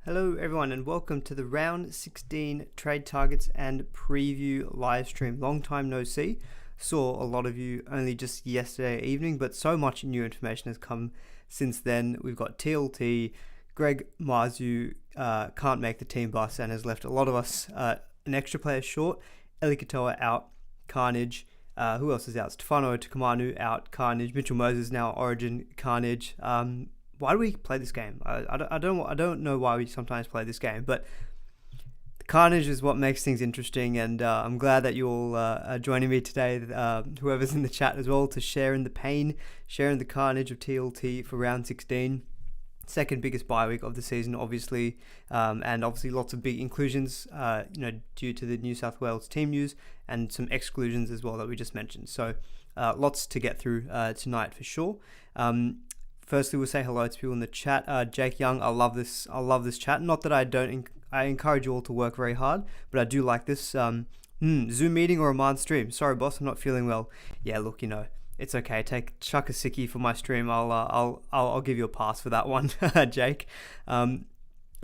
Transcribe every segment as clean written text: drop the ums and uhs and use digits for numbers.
Hello everyone and welcome to the round 16 trade targets and preview live stream. Long time no see. Saw a lot of you only just yesterday evening, but so much new information has come since then. We've got TLT, Greg Marzu can't make the team bus and has left a lot of us an extra player short. Eli Katoa out, Carnage. Who else is out? Stefano Tukamanu out, Carnage. Mitchell Moses now Origin, Carnage. Why do we play this game? I don't know why we sometimes play this game, but the carnage is what makes things interesting, and I'm glad that you all are joining me today, whoever's in the chat as well, to share in the pain, share in the carnage of TLT for round 16. Second biggest bye week of the season, obviously, and obviously lots of big inclusions, due to the New South Wales team news, and some exclusions as well that we just mentioned. So lots to get through tonight for sure. Firstly, we'll say hello to people in the chat. Jake Young, I love this chat. Not that I encourage you all to work very hard, but I do like this. Zoom meeting or a Marn stream? Sorry, boss, I'm not feeling well. Yeah, look, it's okay. Chuck a sickie for my stream. I'll give you a pass for that one, Jake.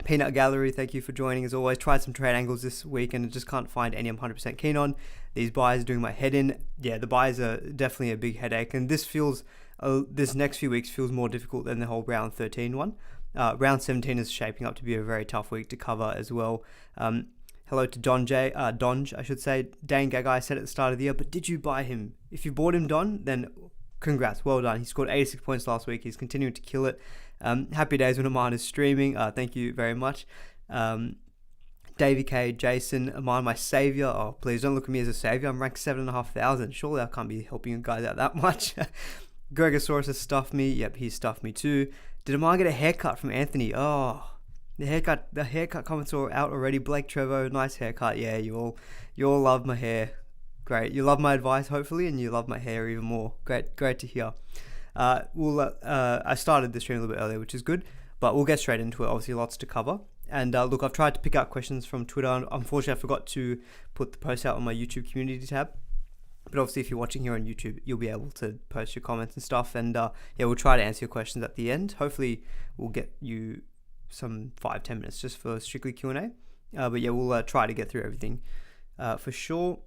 Peanut Gallery, thank you for joining as always. Tried some trade angles this week and just can't find any I'm 100% keen on. These buys are doing my head in. Yeah, the buys are definitely a big headache, and this next few weeks feels more difficult than the whole round 13 one. Round 17 is shaping up to be a very tough week to cover as well. Hello to Donge, I should say. Dane Gagai said at the start of the year, but did you buy him? If you bought him, Don, then congrats, well done. He scored 86 points last week. He's continuing to kill it. Happy days when Aman is streaming. Thank you very much. Davey K, Jason, Aman, my saviour. Oh, please don't look at me as a saviour. I'm ranked 7,500. Surely I can't be helping you guys out that much. Gregosaurus has stuffed me. Yep, he's stuffed me too. Did Aman get a haircut from Anthony? Oh, the haircut comments are out already. Blake Trevo, nice haircut. Yeah, you all love my hair. Great. You love my advice, hopefully, and you love my hair even more. Great to hear. I started the stream a little bit earlier, which is good, but we'll get straight into it. Obviously, lots to cover. And look, I've tried to pick out questions from Twitter. Unfortunately, I forgot to put the post out on my YouTube community tab. But obviously, if you're watching here on YouTube, you'll be able to post your comments and stuff. And we'll try to answer your questions at the end. Hopefully, we'll get you some 5-10 minutes just for strictly Q&A. But yeah, we'll try to get through everything for sure.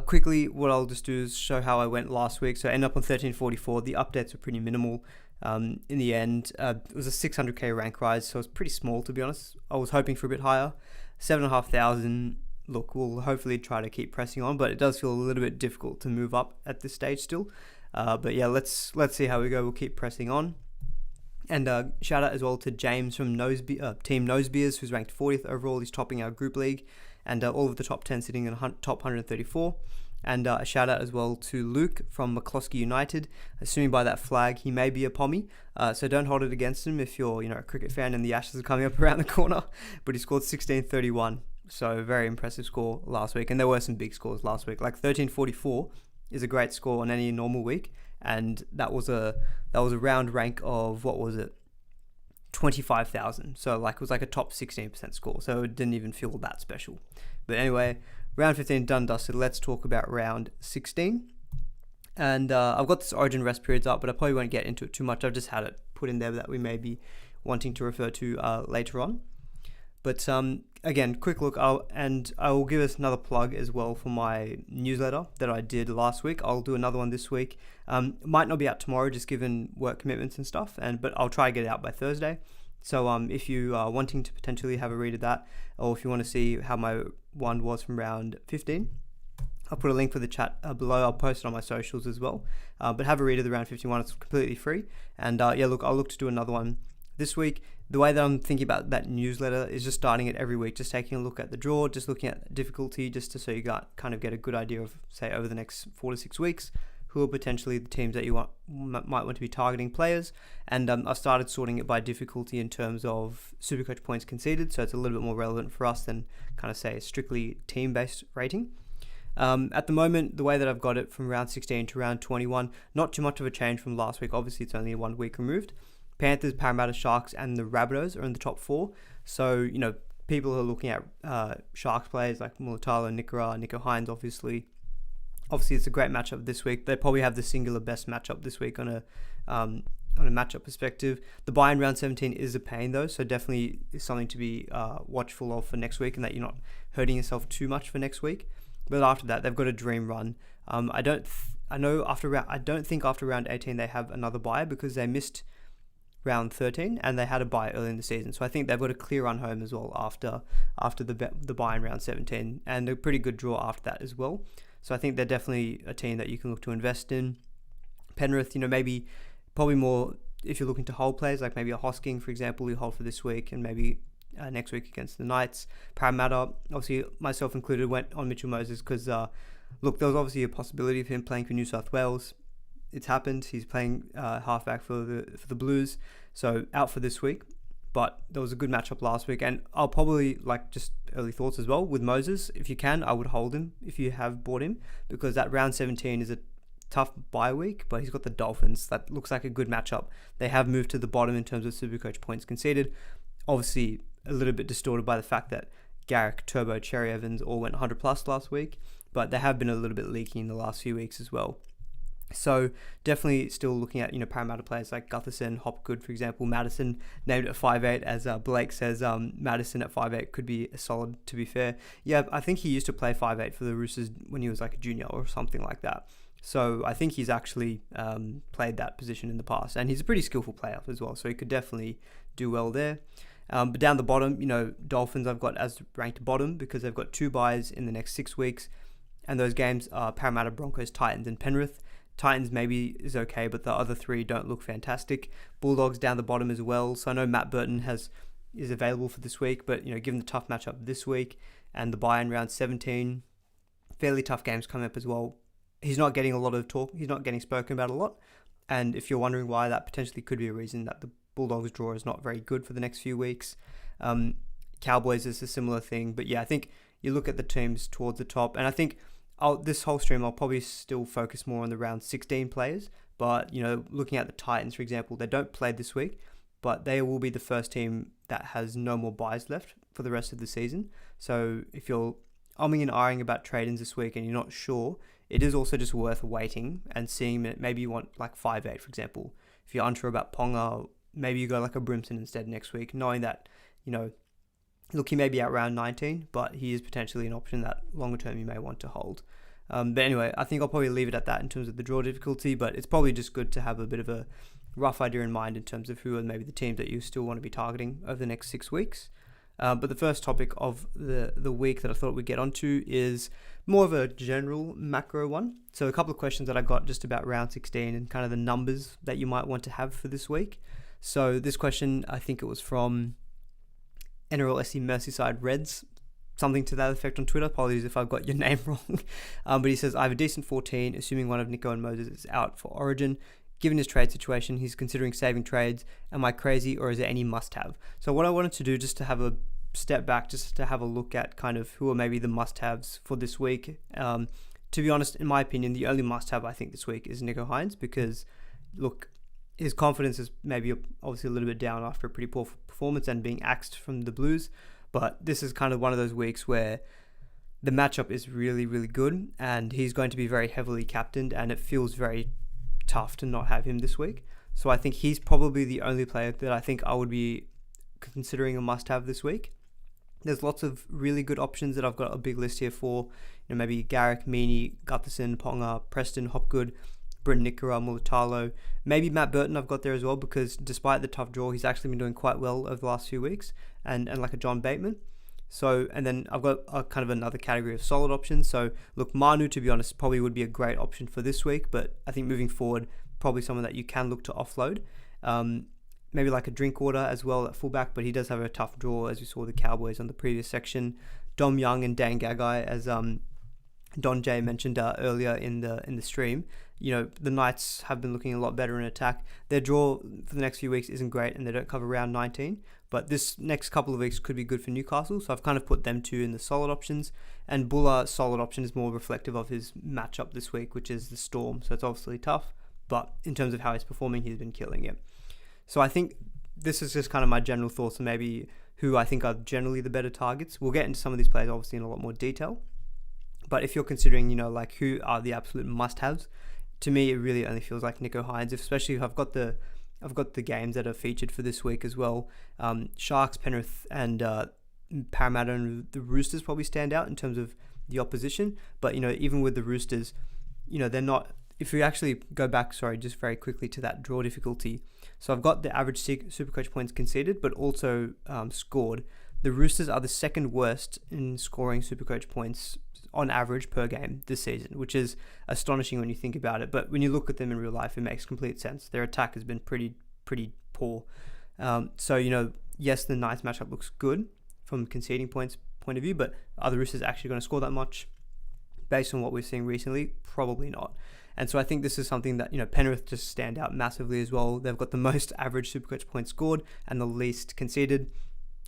Quickly, what I'll just do is show how I went last week. So I ended up on 1344. The updates were pretty minimal. In the end, it was a 600k rank rise, so it's pretty small, to be honest. I was hoping for a bit higher. 7,500. Look, we'll hopefully try to keep pressing on, but it does feel a little bit difficult to move up at this stage still. But yeah, let's see how we go. We'll keep pressing on. And shout out as well to James from Team Nosebeers, who's ranked 40th overall. He's topping our group league, and all of the top 10 sitting in top 134. And a shout out as well to Luke from McCloskey United. Assuming by that flag, he may be a pommy, so don't hold it against him if you're a cricket fan and the Ashes are coming up around the corner. But he scored 1631. So very impressive score last week, and there were some big scores last week. Like 1344 is a great score on any normal week, and that was a round rank of, what was it, 25,000. So it was like a top 16% score. So it didn't even feel that special. But anyway, round 15 done dusted. Let's talk about round 16. And I've got this Origin rest periods up, but I probably won't get into it too much. I've just had it put in there that we may be wanting to refer to later on. But again, quick look, I will give us another plug as well for my newsletter that I did last week. I'll do another one this week. Might not be out tomorrow, just given work commitments and stuff, but I'll try to get it out by Thursday. So if you are wanting to potentially have a read of that, or if you want to see how my one was from round 15, I'll put a link for the chat below. I'll post it on my socials as well. But have a read of the round 51. It's completely free. And look, I'll look to do another one this week. The way that I'm thinking about that newsletter is just starting it every week, just taking a look at the draw, just looking at difficulty, just so you kind of get a good idea of, say, over the next 4 to 6 weeks, who are potentially the teams that you might want to be targeting players. And I've started sorting it by difficulty in terms of SuperCoach points conceded, so it's a little bit more relevant for us than kind of, say, a strictly team-based rating. At the moment, the way that I've got it from round 16 to round 21, not too much of a change from last week. Obviously, it's only 1 week removed. Panthers, Parramatta, Sharks, and the Rabbitohs are in the top 4. So, people who are looking at Sharks players like Mulatalo, Nico Hines, obviously. Obviously, it's a great matchup this week. They probably have the singular best matchup this week on a on a matchup perspective. The bye in round 17 is a pain though, so definitely is something to be watchful of for next week, and that you're not hurting yourself too much for next week. But after that, they've got a dream run. I don't think after round 18 they have another bye, because they missed round 13 and they had a bye early in the season. So I think they've got a clear run home as well after the bye in round 17, and a pretty good draw after that as well. So I think they're definitely a team that you can look to invest in. Penrith, probably more if you're looking to hold players, like maybe a Hosking, for example, you hold for this week and maybe next week against the Knights. Parramatta, obviously myself included, went on Mitchell Moses because, there was obviously a possibility of him playing for New South Wales. It's happened. He's playing halfback for the Blues, so out for this week. But there was a good matchup last week, and I'll probably, just early thoughts as well with Moses. If you can, I would hold him if you have bought him, because that round 17 is a tough bye week, but he's got the Dolphins. That looks like a good matchup. They have moved to the bottom in terms of SuperCoach points conceded. Obviously, a little bit distorted by the fact that Garrick, Turbo, Cherry Evans all went 100 plus last week, but they have been a little bit leaky in the last few weeks as well. So definitely still looking at, Parramatta players like Gutherson, Hopgood, for example. Madison named at 5'8", as Blake says. Madison at 5'8" could be a solid, to be fair. Yeah, I think he used to play 5'8" for the Roosters when he was like a junior or something like that. So I think he's actually played that position in the past, and he's a pretty skillful player as well, so he could definitely do well there. But down the bottom, Dolphins I've got as ranked bottom because they've got 2 byes in the next 6 weeks, and those games are Parramatta, Broncos, Titans, and Penrith. Titans maybe is okay, but the other 3 don't look fantastic. Bulldogs down the bottom as well. So I know Matt Burton is available for this week, but given the tough matchup this week and the bye in round 17, fairly tough games coming up as well. He's not getting a lot of talk. He's not getting spoken about a lot. And if you're wondering why, that potentially could be a reason that the Bulldogs draw is not very good for the next few weeks. Cowboys is a similar thing. But yeah, I think you look at the teams towards the top, and I think this whole stream, I'll probably still focus more on the round 16 players. But, looking at the Titans, for example, they don't play this week, but they will be the first team that has no more buys left for the rest of the season. So if you're umming and ahhing about trade-ins this week and you're not sure, it is also just worth waiting and seeing that maybe you want like 5'8", for example. If you're unsure about Ponga, maybe you go like a Brimson instead next week, knowing that, look, he may be out round 19, but he is potentially an option that longer term you may want to hold. But anyway, I think I'll probably leave it at that in terms of the draw difficulty, but it's probably just good to have a bit of a rough idea in mind in terms of who are maybe the teams that you still want to be targeting over the next 6 weeks. But the first topic of the week that I thought we'd get onto is more of a general macro one. So a couple of questions that I got just about round 16 and kind of the numbers that you might want to have for this week. So this question, I think it was from NRL Merseyside Reds, something to that effect on Twitter. Apologies if I've got your name wrong. But he says, I have a decent 14, assuming one of Nico and Moses is out for Origin. Given his trade situation, he's considering saving trades. Am I crazy, or is there any must-have? So what I wanted to do, just to have a step back, just to have a look at kind of who are maybe the must-haves for this week. To be honest, in my opinion, the only must-have I think this week is Nico Hines, because, look, his confidence is maybe obviously a little bit down after a pretty poor performance and being axed from the Blues. But this is kind of one of those weeks where the matchup is really, really good, and he's going to be very heavily captained, and it feels very tough to not have him this week. So I think he's probably the only player that I think I would be considering a must-have this week. There's lots of really good options that I've got a big list here for. Maybe Garrick, Meaney, Gutherson, Ponga, Preston, Hopgood, Bryn Nickera, Mulatalo. Maybe Matt Burton I've got there as well, because despite the tough draw, he's actually been doing quite well over the last few weeks, and like a John Bateman. So, and then I've got a kind of another category of solid options. So look, Manu, to be honest, probably would be a great option for this week, but I think moving forward, probably someone that you can look to offload. Maybe like a Drinkwater as well at fullback, but he does have a tough draw, as we saw the Cowboys on the previous section. Dom Young and Dan Gagai, as Don J mentioned earlier in the stream. The Knights have been looking a lot better in attack. Their draw for the next few weeks isn't great, and they don't cover round 19. But this next couple of weeks could be good for Newcastle, so I've kind of put them two in the solid options. And Buller, solid option, is more reflective of his matchup this week, which is the Storm. So it's obviously tough, but in terms of how he's performing, he's been killing it. So I think this is just kind of my general thoughts on maybe who I think are generally the better targets. We'll get into some of these players obviously in a lot more detail. But if you're considering, like who are the absolute must-haves, to me, it really only feels like Nico Hines, especially if I've got the I've got the games that are featured for this week as well. Sharks, Penrith, and Parramatta and the Roosters probably stand out in terms of the opposition. But, even with the Roosters, they're not... If we actually go back, just very quickly to that draw difficulty. So I've got the average SuperCoach points conceded, but also scored. The Roosters are the second worst in scoring SuperCoach points on average per game this season, which is astonishing when you think about it. But when you look at them in real life, it makes complete sense. Their attack has been pretty poor. Yes, the ninth matchup looks good from conceding points point of view, but are the Roosters actually going to score that much? Based on what we're seeing recently, probably not. And so I think this is something that, Penrith just stand out massively as well. They've got the most average SuperCoach points scored and the least conceded.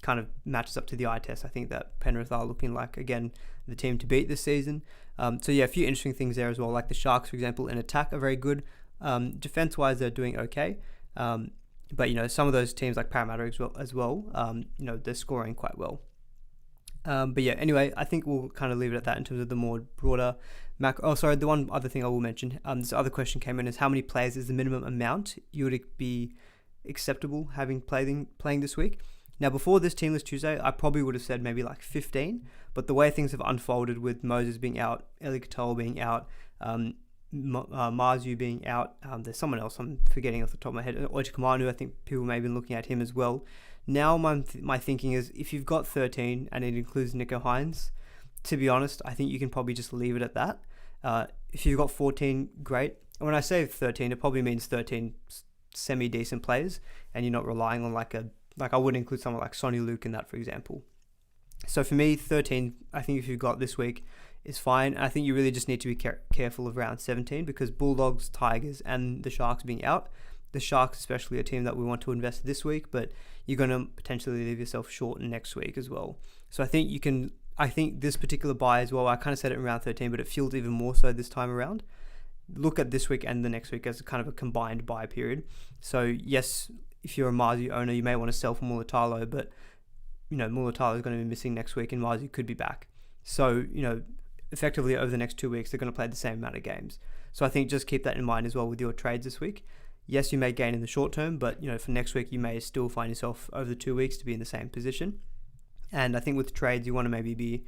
Kind of matches up to the eye test. I think that Penrith are looking like, again, the team to beat this season. A few interesting things there as well. Like the Sharks, for example, in attack are very good. Defense-wise, they're doing okay. But, some of those teams like Parramatta as well, they're scoring quite well. Anyway, I think we'll kind of leave it at that in terms of the more broader the one other thing I will mention, this other question came in, is how many players is the minimum amount you would be acceptable having playing this week? Now, before this Teamless Tuesday, I probably would have said maybe like 15, but the way things have unfolded with Moses being out, Eli Katoa being out, Marzu being out, there's someone else I'm forgetting off the top of my head, Oichikamanu, I think people may have been looking at him as well. Now my thinking is, if you've got 13 and it includes Nico Hines, to be honest, I think you can probably just leave it at that. If you've got 14, great. And when I say 13, it probably means 13 semi-decent players, and you're not relying on I wouldn't include someone like Sonny Luke in that, for example. So for me, 13, I think if you've got this week, is fine. And I think you really just need to be careful of round 17, because Bulldogs, Tigers, and the Sharks being out. The Sharks especially a team that we want to invest this week, but you're going to potentially leave yourself short next week as well. So I think this particular buy as well, I kind of said it in round 13, but it feels even more so this time around. Look at this week and the next week as kind of a combined buy period. So yes, if you're a Marzu owner, you may want to sell for Mulatalo, but Mulatalo is going to be missing next week and Marzu could be back. So, effectively over the next 2 weeks, they're going to play the same amount of games. So I think just keep that in mind as well with your trades this week. Yes, you may gain in the short term, but for next week, you may still find yourself over the 2 weeks to be in the same position. And I think with trades, you want to maybe be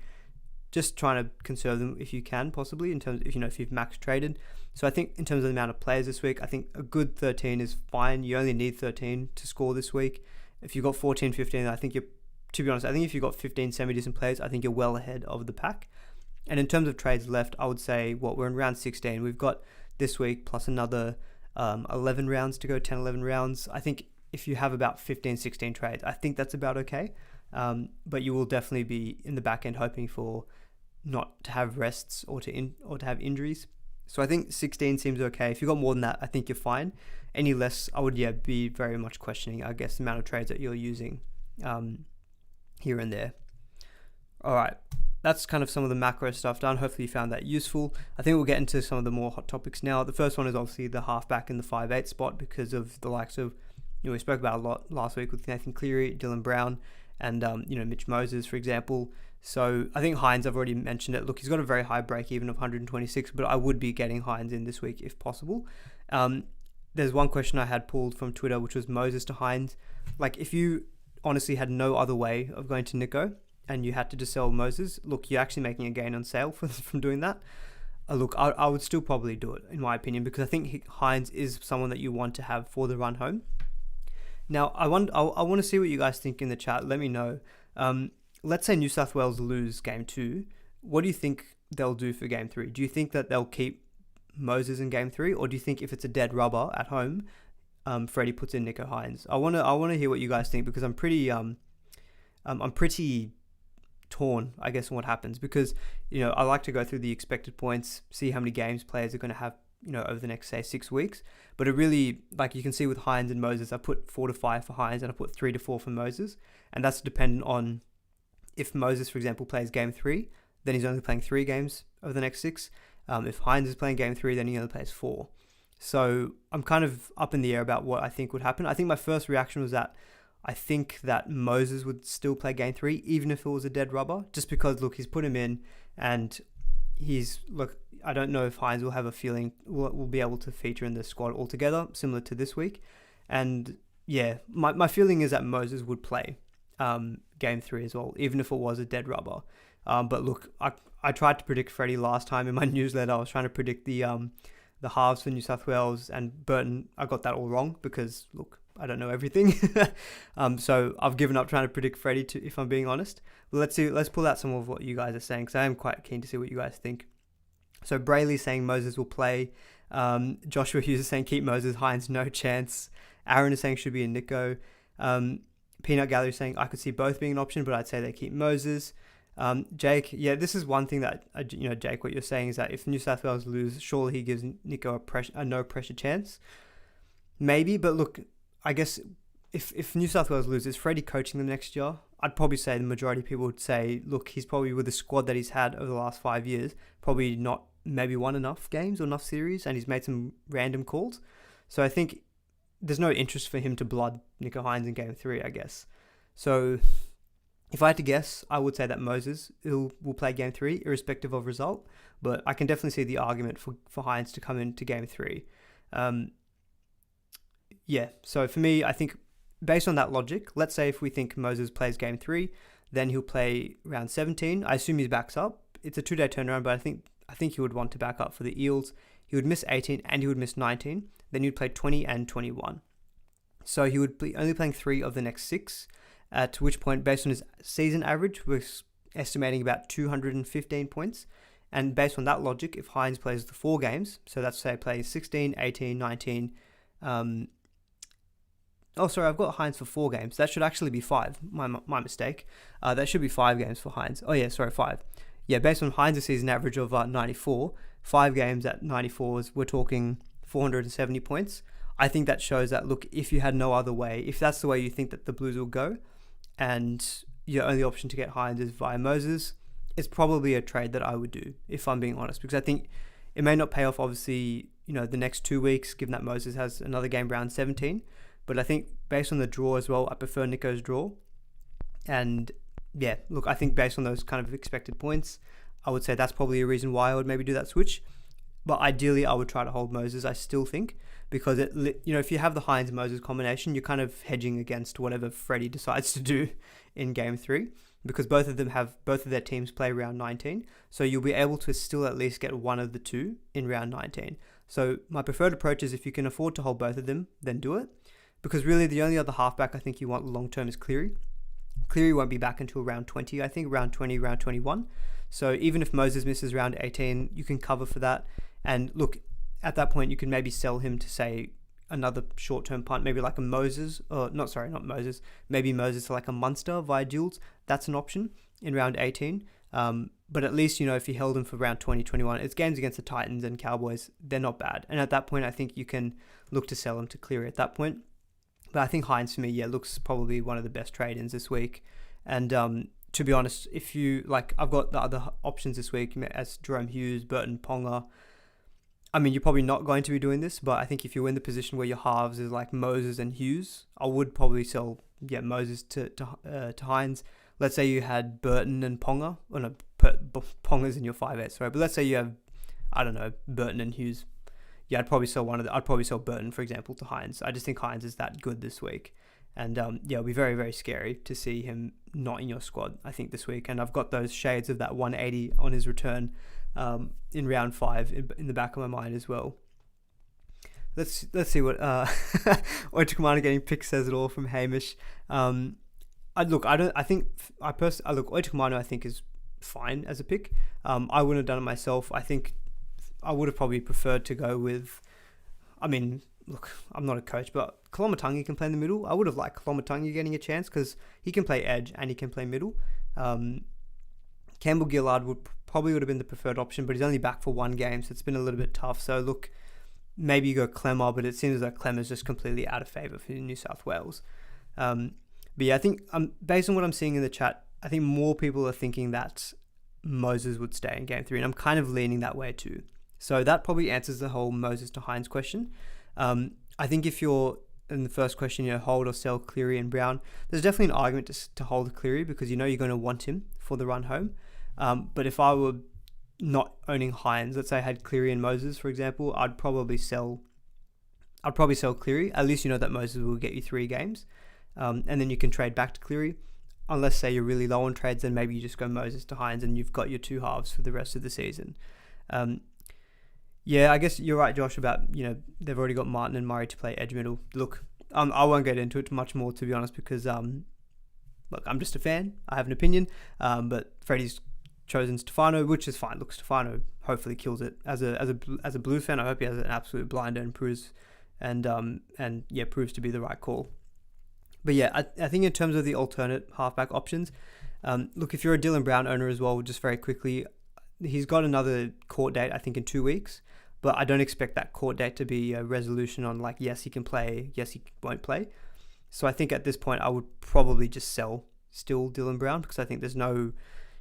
just trying to conserve them if you can, possibly, in terms of, if you've max traded. So I think in terms of the amount of players this week, I think a good 13 is fine. You only need 13 to score this week. If you've got 14, 15, I think to be honest, I think if you've got 15 semi-decent players, I think you're well ahead of the pack. And in terms of trades left, I would say, we're in round 16. We've got this week plus another 11 rounds to go, 10, 11 rounds. I think if you have about 15, 16 trades, I think that's about okay. But you will definitely be in the back end hoping for not to have rests or to have injuries. So I think 16 seems okay. If you've got more than that, I think you're fine. Any less, I would be very much questioning, I guess, the amount of trades that you're using here and there. All right. That's kind of some of the macro stuff done. Hopefully you found that useful. I think we'll get into some of the more hot topics now. The first one is obviously the halfback in the 5'8" spot, because of the likes of, we spoke about a lot last week with Nathan Cleary, Dylan Brown, and Mitch Moses, for example. So I think Hines, I've already mentioned it. Look, he's got a very high break even of 126, but I would be getting Hines in this week if possible. There's one question I had pulled from Twitter, which was Moses to Hines. Like, if you honestly had no other way of going to Nico and you had to just sell Moses, look, you're actually making a gain on sale from doing that. Look, I would still probably do it, in my opinion, because I think Hines is someone that you want to have for the run home. Now, I want to see what you guys think in the chat. Let me know. Let's say New South Wales lose game 2. What do you think they'll do for game 3? Do you think that they'll keep Moses in game 3, or do you think if it's a dead rubber at home, Freddie puts in Nico Hines? I want to hear what you guys think, because I'm pretty torn, I guess, on what happens, because I like to go through the expected points, see how many games players are going to have over the next, say, 6 weeks. But it really, like you can see with Hines and Moses, I put 4 to 5 for Hines and I put 3 to 4 for Moses, and that's dependent on if Moses, for example, plays game 3, then he's only playing 3 games over the next 6. If Hines is playing game 3, then he only plays 4. So I'm kind of up in the air about what I think would happen. I think my first reaction was that I think that Moses would still play game 3, even if it was a dead rubber, just because, look, he's put him in, and I don't know if Hines will have a feeling will be able to feature in the squad altogether, similar to this week. And yeah, my feeling is that Moses would play game 3 as well, even if it was a dead rubber. But look, I tried to predict Freddie last time in my newsletter. I was trying to predict the halves for New South Wales and Burton. I got that all wrong because, look, I don't know everything. So I've given up trying to predict Freddie, if I'm being honest. But let's pull out some of what you guys are saying, because I am quite keen to see what you guys think. So Brayley saying Moses will play. Joshua Hughes is saying keep Moses. Hines, no chance. Aaron is saying should be a Nico. Peanut Gallery saying I could see both being an option, but I'd say they keep Moses. Jake, yeah, this is one thing that, Jake, what you're saying is that if New South Wales lose, surely he gives Nico a no pressure chance. Maybe, but look, I guess if New South Wales loses, is Freddie coaching them next year? I'd probably say the majority of people would say, look, he's probably with the squad that he's had over the last 5 years, probably not maybe won enough games or enough series, and he's made some random calls. So I think there's no interest for him to blood Nico Hines in game 3, I guess. So if I had to guess, I would say that Moses will play game 3, irrespective of result. But I can definitely see the argument for Hines to come into game 3. Yeah, so for me, I think based on that logic, let's say if we think Moses plays game 3, then he'll play round 17. I assume he backs up. It's a 2-day turnaround, but I think he would want to back up for the Eels. He would miss 18 and he would miss 19. Then he'd play 20 and 21. So he would be only playing 3 of the next 6, at which point, based on his season average, we're estimating about 215 points. And based on that logic, if Hines plays the 4 games, so that's say plays 16, 18, 19, I've got Hines for 4 games. That should actually be 5. My mistake. That should be 5 games for Hines. 5. Yeah, based on Hines' season average of 94, 5 games at 94 we're talking 470 points. I think that shows that, look, if you had no other way, if that's the way you think that the Blues will go, and your only option to get Hines is via Moses, it's probably a trade that I would do, if I'm being honest, because I think it may not pay off, obviously, the next 2 weeks, given that Moses has another game round 17. But I think based on the draw as well, I prefer Nico's draw. And yeah, look, I think based on those kind of expected points, I would say that's probably a reason why I would maybe do that switch. But ideally, I would try to hold Moses, I still think, because if you have the Hines-Moses combination, you're kind of hedging against whatever Freddie decides to do in game 3, because both of their teams play round 19. So you'll be able to still at least get one of the 2 in round 19. So my preferred approach is if you can afford to hold both of them, then do it. Because really the only other halfback I think you want long term is Cleary. Cleary won't be back until round 20, I think, round 20, round 21. So even if Moses misses round 18, you can cover for that. And look, at that point, you can maybe sell him to, say, another short-term punt, maybe like a Moses, maybe Moses to like a Munster via duels. That's an option in round 18. But at least, if you held him for round 20, 21, it's games against the Titans and Cowboys. They're not bad. And at that point, I think you can look to sell him to Cleary at that point. But I think Hines, for me, looks probably one of the best trade-ins this week. And to be honest, if you, I've got the other options this week as Jerome Hughes, Burton, Ponga. I mean, you're probably not going to be doing this, but I think if you're in the position where your halves is like Moses and Hughes, I would probably sell, Moses to Hines. Let's say you had Burton and Ponga. Oh, no, Ponga's in your 5-8, sorry. But let's say you have, I don't know, Burton and Hughes. Yeah, I'd probably sell I'd probably sell Burton, for example, to Hines. I just think Hines is that good this week. And it'll be very, very scary to see him not in your squad, I think, this week. And I've got those shades of that 180 on his return in round 5 in the back of my mind as well. Let's see what Oichakamana getting picked says it all from Hamish. Oichakamana I think is fine as a pick. I wouldn't have done it myself. I think I would have probably preferred to go with, I'm not a coach, but Kolomatangi can play in the middle. I would have liked Kolomatangi getting a chance because he can play edge and he can play middle. Campbell Gillard would have been the preferred option, but he's only back for 1 game, so it's been a little bit tough. So look, maybe you go Clemmer, but it seems like Clemmer's just completely out of favour for New South Wales. But yeah, I think based on what I'm seeing in the chat, I think more people are thinking that Moses would stay in game 3, and I'm kind of leaning that way too. So that probably answers the whole Moses to Hines question. I think if you're in the first question, hold or sell Cleary and Brown, there's definitely an argument to hold Cleary because you're going to want him for the run home. But if I were not owning Hines, let's say I had Cleary and Moses, for example, I'd probably sell I'd probably sell Cleary. At least you know that Moses will get you 3 games. And then you can trade back to Cleary. Unless, say, you're really low on trades, then maybe you just go Moses to Hines and you've got your 2 halves for the rest of the season. Yeah, I guess you're right, Josh, about, they've already got Martin and Murray to play edge middle. Look, I won't get into it much more, to be honest, because, look, I'm just a fan. I have an opinion. But Freddie's chosen Stefano, which is fine. Look, Stefano hopefully kills it. As a Blue fan, I hope he has an absolute blinder and proves to be the right call. But yeah, I think in terms of the alternate halfback options, look, if you're a Dylan Brown owner as well, just very quickly, he's got another court date, I think, in 2 weeks. But I don't expect that court date to be a resolution on like, yes, he can play, yes, he won't play. So I think at this point, I would probably just sell still Dylan Brown, because I think there's no,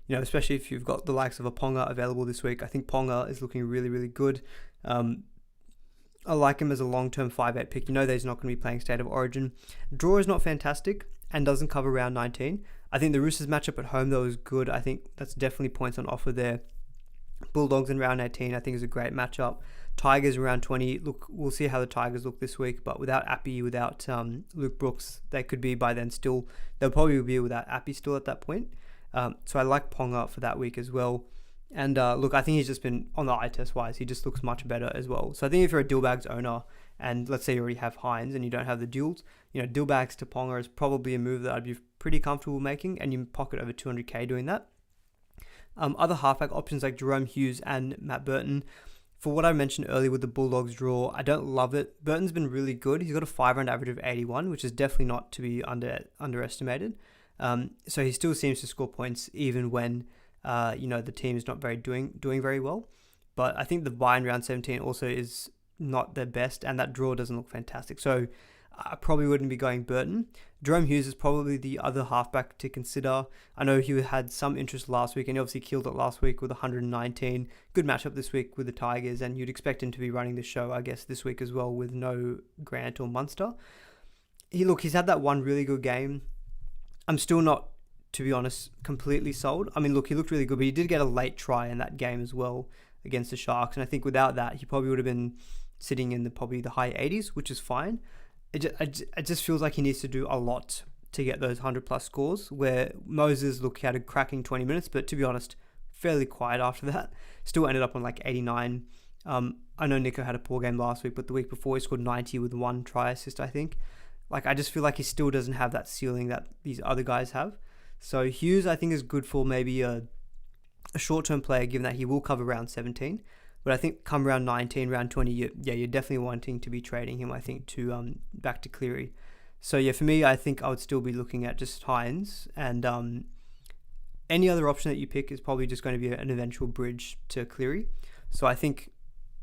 especially if you've got the likes of a Ponga available this week. I think Ponga is looking really, really good. I like him as a long-term 5'8 pick. That he's not going to be playing State of Origin. Draw is not fantastic and doesn't cover round 19. I think the Roosters matchup at home, though, is good. I think that's definitely points on offer there. Bulldogs in round 18, I think, is a great matchup. Tigers in round 20. Look, we'll see how the Tigers look this week, but without Appy, without Luke Brooks, they could be by then still. They'll probably be without Appy still at that point. So I like Ponga for that week as well. And look, I think he's just been, on the eye test wise, he just looks much better as well. So I think if you're a Dillbags owner, and let's say you already have Hines and you don't have the duels, Dillbags to Ponga is probably a move that I'd be pretty comfortable making, and you pocket over 200k doing that. Other halfback options like Jerome Hughes and Matt Burton. For what I mentioned earlier with the Bulldogs draw, I don't love it. Burton's been really good. He's got a 5-round average of 81, which is definitely not to be underestimated. So he still seems to score points even when the team is not doing very well. But I think the buy in round 17 also is not the best, and that draw doesn't look fantastic. So I probably wouldn't be going Burton. Jerome Hughes is probably the other halfback to consider. I know he had some interest last week, and he obviously killed it last week with 119. Good matchup this week with the Tigers, and you'd expect him to be running the show, I guess, this week as well with no Grant or Munster. He's had that one really good game. I'm still not, to be honest, completely sold. I mean, look, he looked really good, but he did get a late try in that game as well against the Sharks, and I think without that, he probably would have been sitting in probably the high 80s, which is fine. It just feels like he needs to do a lot to get those 100-plus scores, where Moses, look, he had a cracking 20 minutes, but to be honest, fairly quiet after that. Still ended up on like 89. I know Nico had a poor game last week, but the week before he scored 90 with 1 try assist, I think. Like, I just feel like he still doesn't have that ceiling that these other guys have. So Hughes, I think, is good for maybe a short-term player, given that he will cover round 17. But I think come round 19, round 20, you're definitely wanting to be trading him, I think, to back to Cleary. So yeah, for me, I think I would still be looking at just Hines, and any other option that you pick is probably just going to be an eventual bridge to Cleary. So I think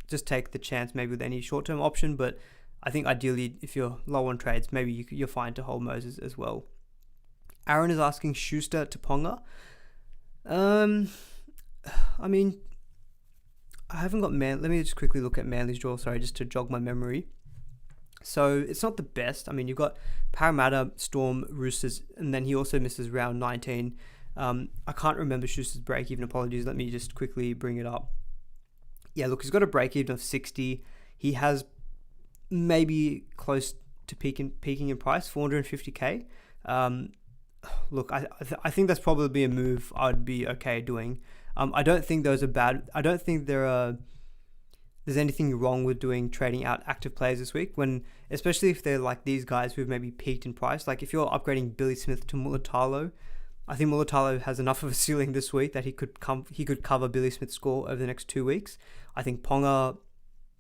just take the chance maybe with any short-term option, but I think ideally, if you're low on trades, maybe you're fine to hold Moses as well. Aaron is asking Schuster to Ponga. I mean, I haven't got Let me just quickly look at Manly's draw, just to jog my memory. So it's not the best. I mean, you've got Parramatta, Storm, Roosters, and then he also misses round 19. I can't remember Schuster's break-even, apologies. Let me just quickly bring it up. Yeah, look, he's got a break-even of 60. He has maybe close to peaking in price, 450k. Look, I think that's probably a move I'd be okay doing. I don't think those are bad. I don't think there's anything wrong with trading out active players this week, especially if they're like these guys who've maybe peaked in price. Like if you're upgrading Billy Smith to Mulatalo, I think Mulatalo has enough of a ceiling this week that he could cover Billy Smith's score over the next 2 weeks. I think Ponga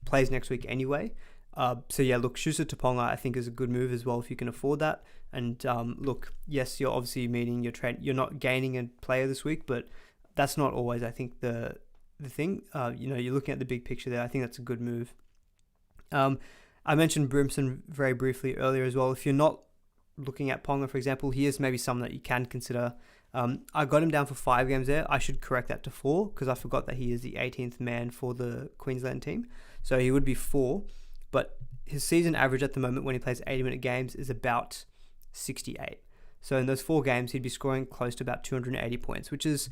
plays next week anyway. So yeah, look, Schuster to Ponga I think is a good move as well if you can afford that. And look, yes, you're obviously meaning you're not gaining a player this week, but that's not always, I think, the thing. You're looking at the big picture there. I think that's a good move. I mentioned Brimson very briefly earlier as well. If you're not looking at Ponga, for example, he is maybe someone that you can consider. I got him down for 5 games there. I should correct that to 4 because I forgot that he is the 18th man for the Queensland team. So he would be 4, but his season average at the moment when he plays 80-minute games is about 68. So in those 4 games, he'd be scoring close to about 280 points, which is,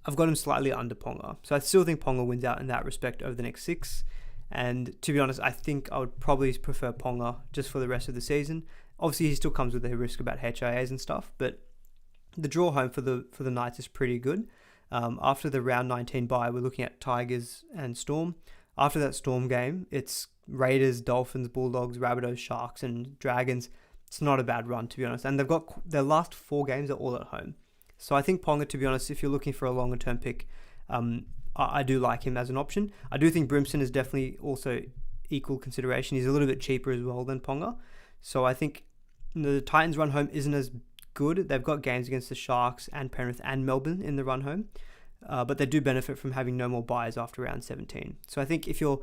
I've got him slightly under Ponga. So I still think Ponga wins out in that respect over the next 6. And to be honest, I think I would probably prefer Ponga just for the rest of the season. Obviously, he still comes with a risk about HIAs and stuff, but the draw home for the Knights is pretty good. After the round 19 bye, we're looking at Tigers and Storm. After that Storm game, it's Raiders, Dolphins, Bulldogs, Rabbitohs, Sharks, and Dragons. It's not a bad run, to be honest. And they've got their last 4 games are all at home. So I think Ponga, to be honest, if you're looking for a longer term pick, I do like him as an option. I do think Brimson is definitely also equal consideration. He's a little bit cheaper as well than Ponga. So I think the Titans' run home isn't as good. They've got games against the Sharks and Penrith and Melbourne in the run home. But they do benefit from having no more buys after round 17. So I think if you're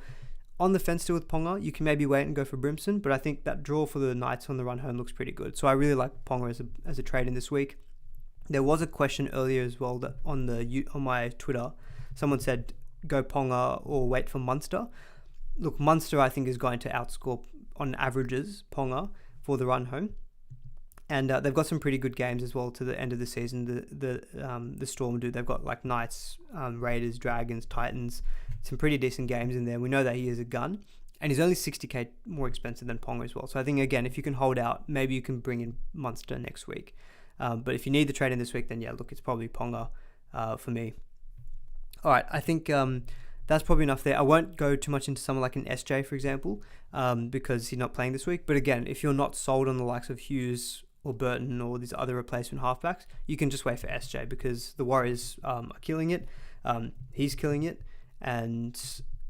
on the fence still with Ponga, you can maybe wait and go for Brimson. But I think that draw for the Knights on the run home looks pretty good. So I really like Ponga as a trade in this week. There was a question earlier as well that on my Twitter, someone said go Ponga or wait for Munster. Look, Munster I think is going to outscore on averages Ponga for the run home. And they've got some pretty good games as well to the end of the season. The Storm do. They've got like Knights, Raiders, Dragons, Titans. Some pretty decent games in there. We know that he is a gun. And he's only 60k more expensive than Ponga as well. So I think, again, if you can hold out, maybe you can bring in Munster next week. But if you need the trade in this week, then yeah, look, it's probably Ponga for me. All right, I think that's probably enough there. I won't go too much into someone like an SJ, for example, because he's not playing this week. But again, if you're not sold on the likes of Hughes or Burton or these other replacement halfbacks, you can just wait for SJ because the Warriors are killing it. He's killing it, and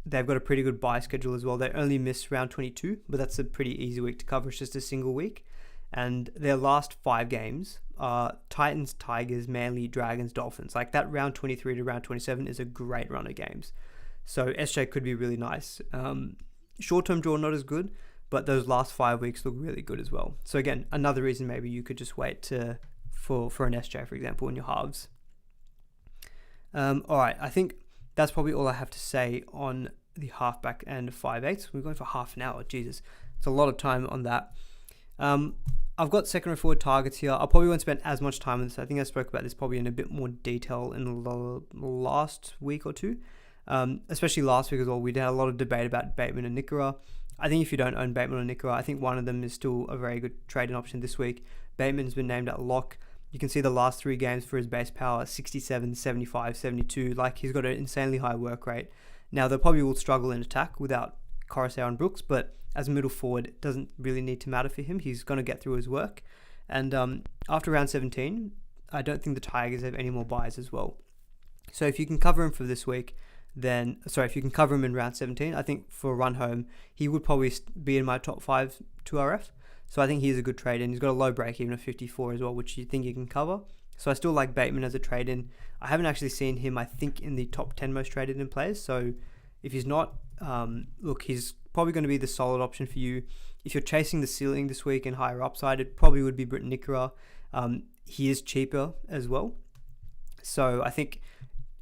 they've got a pretty good bye schedule as well. They only miss round 22, but that's a pretty easy week to cover. It's just a single week. And their last 5 games are Titans, Tigers, Manly, Dragons, Dolphins. Like that round 23 to round 27 is a great run of games. So SJ could be really nice. Short-term draw, not as good, but those last 5 weeks look really good as well. So again, another reason maybe you could just wait for an SJ, for example, in your halves. All right, I think that's probably all I have to say on the halfback and 5/8. We're going for half an hour. Jesus, it's a lot of time on that. I've got second and forward targets here. I probably won't spend as much time on this. I think I spoke about this probably in a bit more detail in the last week or two, especially last week as well. We had a lot of debate about Bateman and Nikora. I think if you don't own Bateman or Nikora, I think one of them is still a very good trading option this week. Bateman's been named at lock. You can see the last 3 games for his base power, 67, 75, 72. Like, he's got an insanely high work rate. Now, they probably will struggle in attack without Coruscant and Brooks, but as a middle forward, it doesn't really need to matter for him. He's going to get through his work. And after round 17, I don't think the Tigers have any more buys as well. So if you can cover him for this week, if you can cover him in round 17, I think for a run home, he would probably be in my top 5 2RF. So I think he's a good trade in. He's got a low break even of 54 as well, which you think you can cover. So I still like Bateman as a trade in. I haven't actually seen him, I think, in the top 10 most traded in players. So if he's not, look, he's probably going to be the solid option for you. If you're chasing the ceiling this week and higher upside, it probably would be Britain Nikora. He is cheaper as well. So I think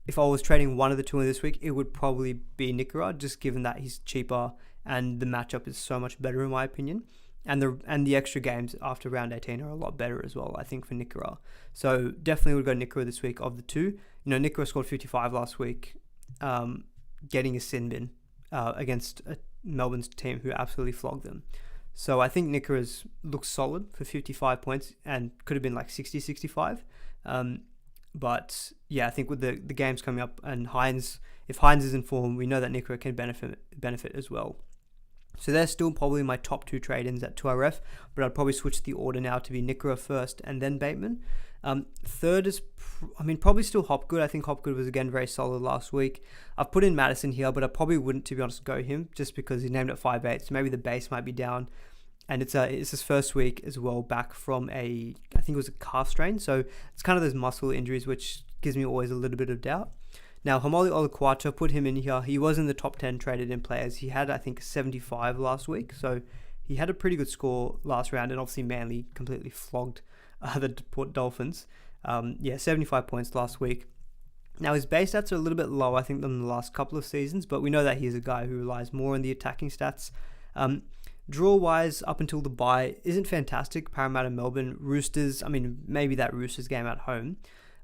if I was trading one of the two in this week, it would probably be Nikora, just given that he's cheaper and the matchup is so much better in my opinion. And the extra games after round 18 are a lot better as well, I think, for Nikora. So definitely would go Nikora this week of the two. You know, Nikora scored 55 last week, getting a sin bin against Melbourne's team who absolutely flogged them. So I think Nikora's looks solid for 55 points and could have been like 60, 65. But yeah, I think with the games coming up and if Hines is in form, we know that Nikora can benefit as well. So they're still probably my top 2 trade-ins at 2RF, but I'd probably switch the order now to be Nikora first and then Bateman. Third is, probably still Hopgood. I think Hopgood was, again, very solid last week. I've put in Madison here, but I probably wouldn't, to be honest, go him just because he's named at 5'8", so maybe the base might be down. And it's his first week as well back from I think it was a calf strain. So it's kind of those muscle injuries, which gives me always a little bit of doubt. Now, Hamoli Olaquato, put him in here. He was in the top 10 traded in players. He had, I think, 75 last week. So he had a pretty good score last round. And obviously, Manly completely flogged the Port Dolphins. 75 points last week. Now, his base stats are a little bit low, I think, than the last couple of seasons. But we know that he's a guy who relies more on the attacking stats. Draw-wise, up until the bye, isn't fantastic. Parramatta, Melbourne, Roosters. Maybe that Roosters game at home.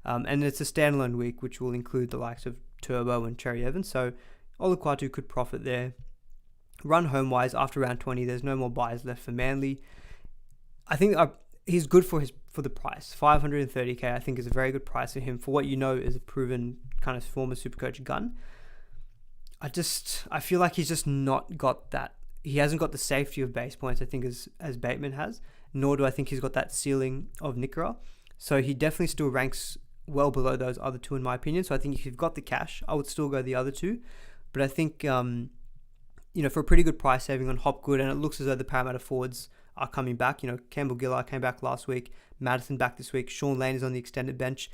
And it's a standalone week, which will include the likes of Turbo and Cherry Evans. So Olaquatu could profit there. Run home-wise, after round 20, there's no more buys left for Manly. I think he's good for the price. 530k, I think, is a very good price for him for what you know is a proven kind of former Supercoach gun. I feel like he's just not got that. He hasn't got the safety of base points, I think, as Bateman has, nor do I think he's got that ceiling of Nikora. So he definitely still ranks well below those other two, in my opinion. So I think if you've got the cash, I would still go the other two. But I think, for a pretty good price saving on Hopgood, and it looks as though the Parramatta forwards are coming back. Campbell Gillard came back last week, Madison back this week, Sean Lane is on the extended bench.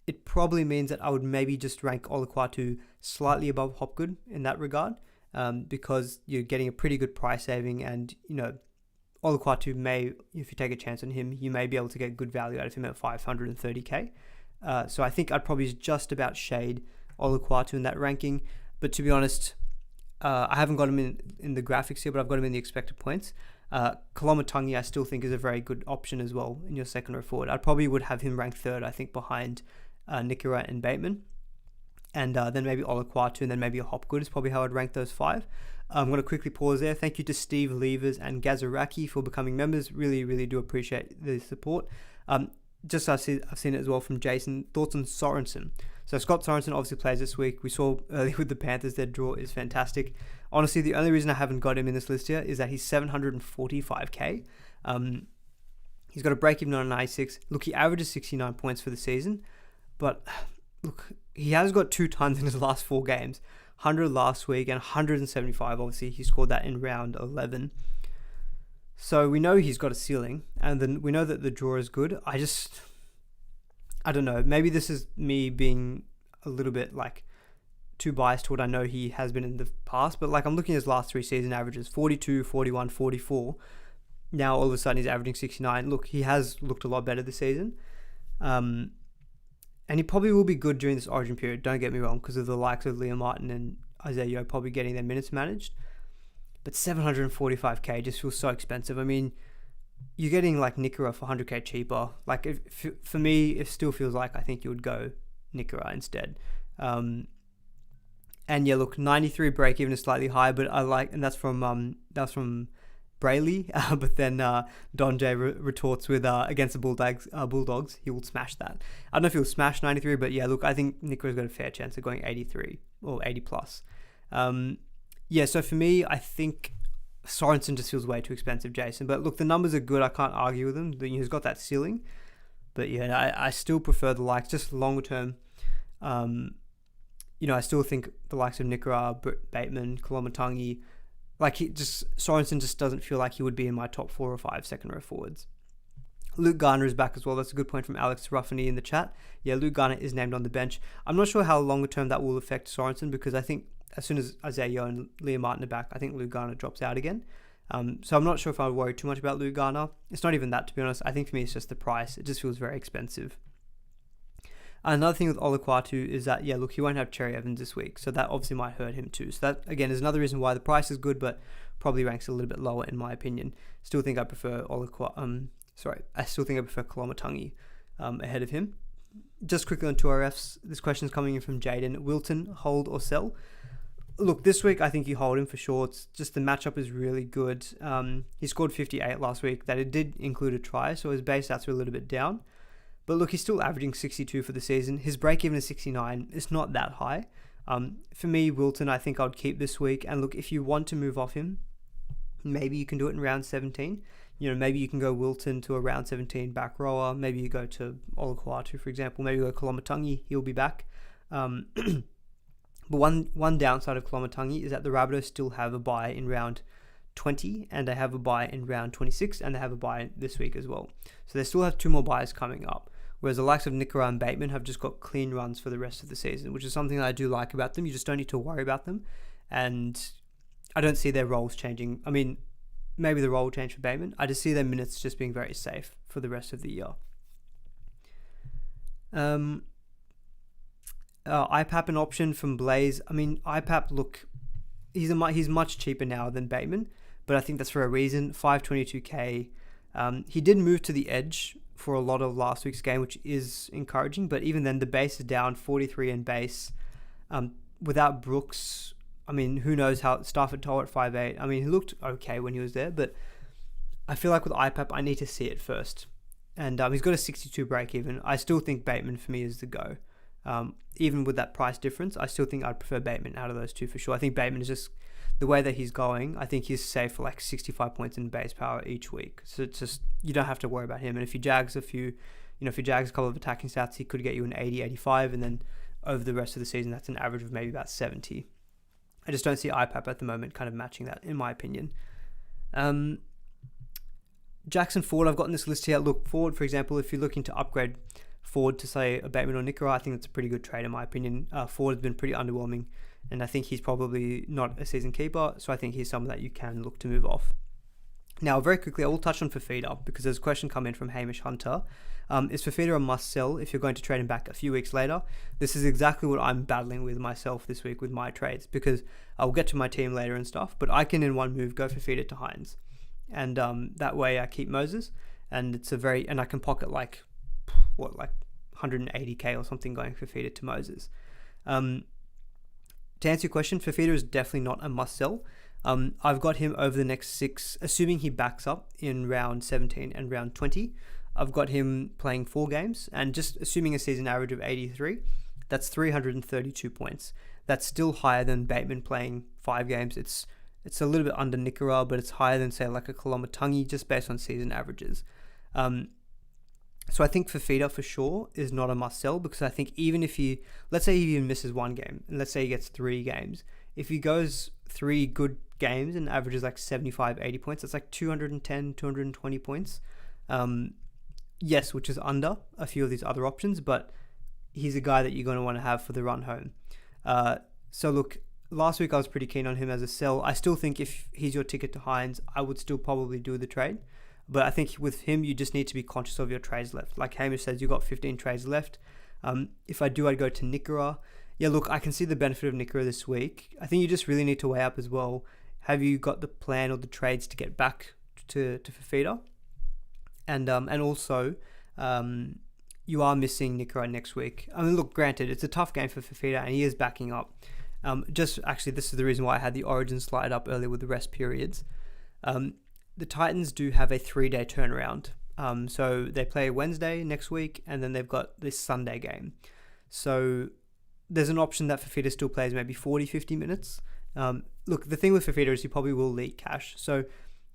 It probably means that I would maybe just rank Olukwatu slightly above Hopgood in that regard, because you're getting a pretty good price saving, and Olukwatu may, if you take a chance on him, you may be able to get good value out of him at 530k. So I think I'd probably just about shade Olukwatu in that ranking. But to be honest, I haven't got him in the graphics here, but I've got him in the expected points. Kolomatangi I still think is a very good option as well in your second row forward. I probably would have him ranked third, I think, behind Nikora and Bateman. And then maybe Olukwatu, and then maybe a Hopgood is probably how I'd rank those five. I'm going to quickly pause there. Thank you to Steve Levers and Gazaraki for becoming members. Really, really do appreciate the support. Just I've seen it as well from Jason. Thoughts on Sorensen? So Scott Sorensen obviously plays this week. We saw earlier with the Panthers, their draw is fantastic. Honestly, the only reason I haven't got him in this list here is that he's 745k. He's got a break-even on 96. Look, he averages 69 points for the season. But look, he has got 2 tons in his last 4 games. 100 last week and 175. Obviously, he scored that in round 11. So we know he's got a ceiling, and then we know that the draw is good. I don't know. Maybe this is me being a little bit too biased to what I know he has been in the past, but I'm looking at his last 3 season averages: 42, 41, 44. Now all of a sudden he's averaging 69. Look, he has looked a lot better this season. And he probably will be good during this origin period, don't get me wrong, because of the likes of Liam Martin and Isaiah Yeo probably getting their minutes managed. But 745k just feels so expensive. I mean, you're getting Nikora for 100k cheaper. For me, it still feels like I think you would go Nikora instead. And yeah, look, 93 break even is slightly high, but and that's from Brayley. But then Don J retorts with against the Bulldogs, he will smash that. I don't know if he'll smash 93, but yeah, look, I think Nikora's got a fair chance of going 83 or 80 plus. Yeah, so for me, I think Sorensen just feels way too expensive, Jason. But look, the numbers are good. I can't argue with him. He's got that ceiling. But yeah, I still prefer the likes, just longer term. I still think the likes of Nikora, Bateman, Kolomatangi, Sorensen just doesn't feel like he would be in my top 4 or 5 second row forwards. Luke Garner is back as well. That's a good point from Alex Ruffany in the chat. Yeah, Luke Garner is named on the bench. I'm not sure how longer term that will affect Sorensen, because I think as soon as Isaiah Yeo and Liam Martin are back, I think Luke Garner drops out again. So I'm not sure if I would worry too much about Luke Garner. It's not even that, to be honest. I think for me it's just the price. It just feels very expensive. Another thing with Olukwatu is that, yeah, look, he won't have Cherry Evans this week, so that obviously might hurt him too. So that, again, is another reason why the price is good, but probably ranks a little bit lower in my opinion. Still think I prefer Kolomatangi ahead of him. Just quickly on 2RFs, this question is coming in from Jaden. Wilton, hold or sell? Look, this week I think you hold him for sure. It's just the matchup is really good. He scored 58 last week. That it did include a try, so his base stats are a little bit down. But look, he's still averaging 62 for the season. His break-even is 69. It's not that high. For me, Wilton, I think I'd keep this week. And look, if you want to move off him, maybe you can do it in round 17. Maybe you can go Wilton to a round 17 back rower. Maybe you go to Olukwatu, for example. Maybe you go Kolomatangi. He'll be back. But one downside of Kolomatangi is that the Rabbitohs still have a bye in round 20, and they have a bye in round 26, and they have a bye this week as well. So they still have 2 more byes coming up. Whereas the likes of Nikora and Bateman have just got clean runs for the rest of the season, which is something that I do like about them. You just don't need to worry about them. And I don't see their roles changing. I mean, maybe the role will change for Bateman. I just see their minutes just being very safe for the rest of the year. IPAP an option from Blaze. I mean, IPAP, look, he's much cheaper now than Bateman, but I think that's for a reason. 522k. He did move to the edge for a lot of last week's game, which is encouraging, but even then the base is down 43 in base. Without Brooks, I mean, who knows how Stafford Toll at 5'8". I mean, he looked okay when he was there, but I feel like with IPAP, I need to see it first. And he's got a 62 break even. I still think Bateman for me is the go. Even with that price difference, I still think I'd prefer Bateman out of those two for sure. I think Bateman is just the way that he's going. I think he's safe for like 65 points in base power each week. So it's just, you don't have to worry about him. And if he jags if he jags a couple of attacking stats, he could get you an 80, 85, and then over the rest of the season, that's an average of maybe about 70. I just don't see IPAP at the moment kind of matching that, in my opinion. Jackson Ford, I've got in this list here. Look, Ford, for example, if you're looking to upgrade Ford to, say, a Bateman or Nickera, I think that's a pretty good trade, in my opinion. Ford has been pretty underwhelming, and I think he's probably not a season keeper, so I think he's someone that you can look to move off. Now, very quickly, I will touch on Fafita, because there's a question come in from Hamish Hunter. Is Fafita a must-sell if you're going to trade him back a few weeks later? This is exactly what I'm battling with myself this week with my trades, because I'll get to my team later and stuff, but I can in one move go Fafita to Hines. And that way I keep Moses, and and I can pocket like 180k or something going Fafita to Moses. To answer your question, Fafita is definitely not a must-sell. I've got him over the next 6, assuming he backs up in round 17 and round 20. I've got him playing 4 games, and just assuming a season average of 83, that's 332 points. That's still higher than Bateman playing 5 games. It's a little bit under Nickera, but it's higher than, say, like a Kolomatangi, just based on season averages. So I think Fafita for sure is not a must-sell, because I think even if let's say he even misses 1 game, and let's say he gets 3 games, if he goes 3 good games and averages like 75, 80 points, that's like 210, 220 points. Yes, which is under a few of these other options, but he's a guy that you're going to want to have for the run home. So look, last week I was pretty keen on him as a sell. I still think if he's your ticket to Hines, I would still probably do the trade. But I think with him, you just need to be conscious of your trades left. Like Hamish says, you've got 15 trades left. If I do, I'd go to Nickera. Yeah, look, I can see the benefit of Nickera this week. I think you just really need to weigh up as well. Have you got the plan or the trades to get back to Fafita? And also, you are missing Nickera next week. I mean, look, granted, it's a tough game for Fafita, and he is backing up. This is the reason why I had the origin slide up earlier with the rest periods. The Titans do have a 3-day turnaround. So they play Wednesday next week, and then they've got this Sunday game. So there's an option that Fafita still plays maybe 40, 50 minutes. Look, the thing with Fafita is he probably will leak cash. So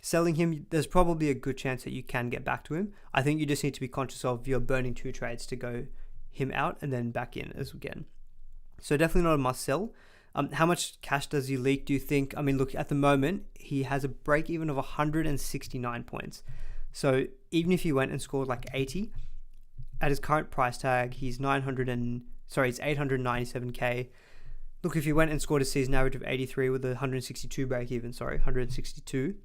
selling him, there's probably a good chance that you can get back to him. I think you just need to be conscious of you're burning 2 trades to go him out and then back in as again. So definitely not a must sell. How much cash does he leak, do you think? I mean, look, at the moment, he has a break even of 169 points. So even if he went and scored like 80, at his current price tag, he's 897k. Look, if he went and scored a season average of 83 with a 162 break even, 162.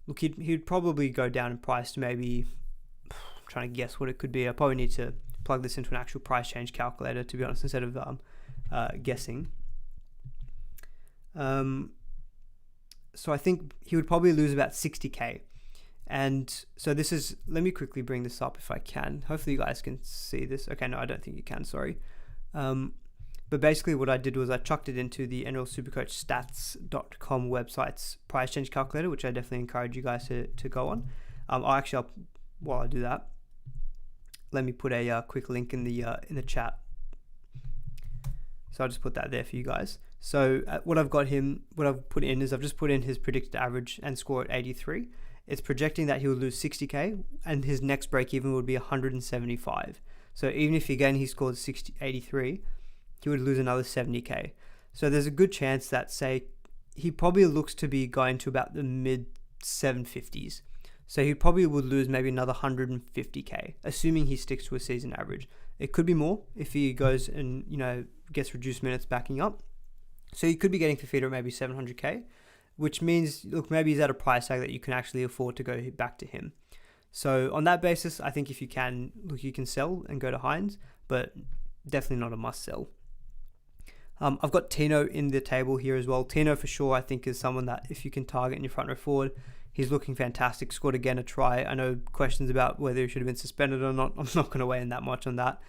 Look, he'd probably go down in price to maybe, I'm trying to guess what it could be. I probably need to plug this into an actual price change calculator, to be honest, instead of guessing. So I think he would probably lose about 60k. And so this is, let me quickly bring this up if I can. Hopefully you guys can see this. Okay, no, I don't think you can, sorry. But basically what I did was I chucked it into the NRL SuperCoach Stats.com website's price change calculator, which I definitely encourage you guys to go on. While I do that, let me put a quick link in the chat. So I'll just put that there for you guys. So what I've put in is I've just put in his predicted average and score at 83. It's projecting that he will lose 60k, and his next break even would be 175. So even if again he scored 83, he would lose another 70k. So there's a good chance that, say, he probably looks to be going to about the mid 750s. So he probably would lose maybe another 150k, assuming he sticks to a season average. It could be more if he goes and, gets reduced minutes backing up. So you could be getting Fafita at maybe 700k, which means, look, maybe he's at a price tag that you can actually afford to go back to him. So on that basis, I think if you can, you can sell and go to Hines, but definitely not a must sell. I've got Tino in the table here as well. Tino for sure, I think, is someone that if you can target in your front row forward, he's looking fantastic. Scored again a try. I know questions about whether he should have been suspended or not. I'm not going to weigh in that much on that.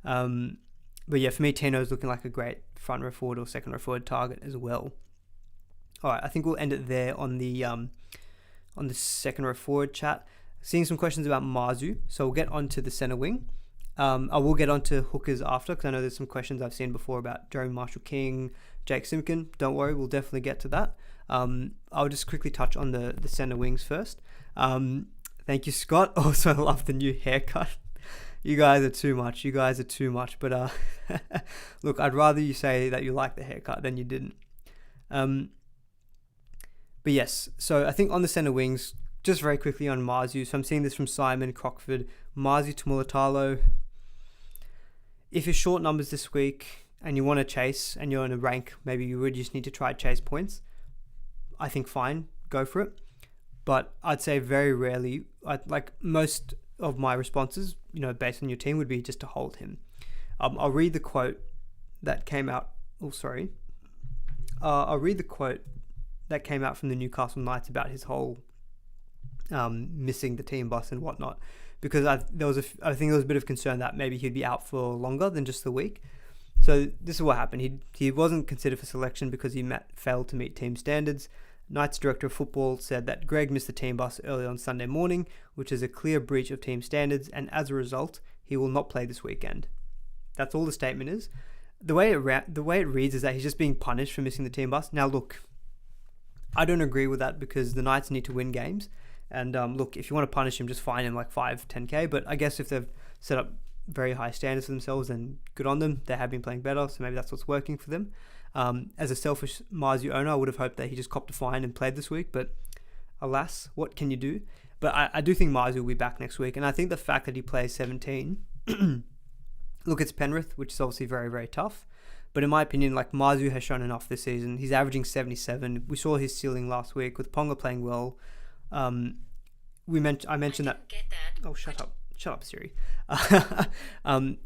But yeah, for me, Tino's looking like a great front row forward or second row forward target as well. All right, I think we'll end it there on the second row forward chat. Seeing some questions about Marzu, so we'll get on to the centre wing. I will get on to hookers after, because I know there's some questions I've seen before about Jeremy Marshall-King, Jake Simpkin. Don't worry, we'll definitely get to that. I'll just quickly touch on the centre wings first. Thank you, Scott. Also, I love the new haircut. You guys are too much. But look, I'd rather you say that you like the haircut than you didn't. But yes, so I think on the centre wings, just very quickly on Marzu. So I'm seeing this from Simon Crockford. Marzu to Mulatalo. If you're short numbers this week and you want to chase and you're in a rank, maybe you would just need to try chase points. I think fine, go for it. But I'd say very rarely, like most of my responses, based on your team, would be just to hold him. I'll read the quote that came out. I'll read the quote that came out from the Newcastle Knights about his whole missing the team bus and whatnot, because I think there was a bit of concern that maybe he'd be out for longer than just the week. So this is what happened. He wasn't considered for selection because he failed to meet team standards. Knights director of football said that Greg missed the team bus early on Sunday morning, which is a clear breach of team standards, and as a result, he will not play this weekend. That's all the statement is. The way it reads is that he's just being punished for missing the team bus. Now look, I don't agree with that, because the Knights need to win games. And look, if you want to punish him, just fine him like 5-10k. But I guess if they've set up very high standards for themselves, then good on them. They have been playing better, so maybe that's what's working for them. As a selfish Marzu owner, I would have hoped that he just copped a fine and played this week. But alas, what can you do? But I do think Marzu will be back next week. And I think the fact that he plays 17... look, it's Penrith, which is obviously very, very tough. But in my opinion, like, Marzu has shown enough this season. He's averaging 77. We saw his ceiling last week with Ponga playing well. I mentioned that. Get that. Oh, shut up, Siri.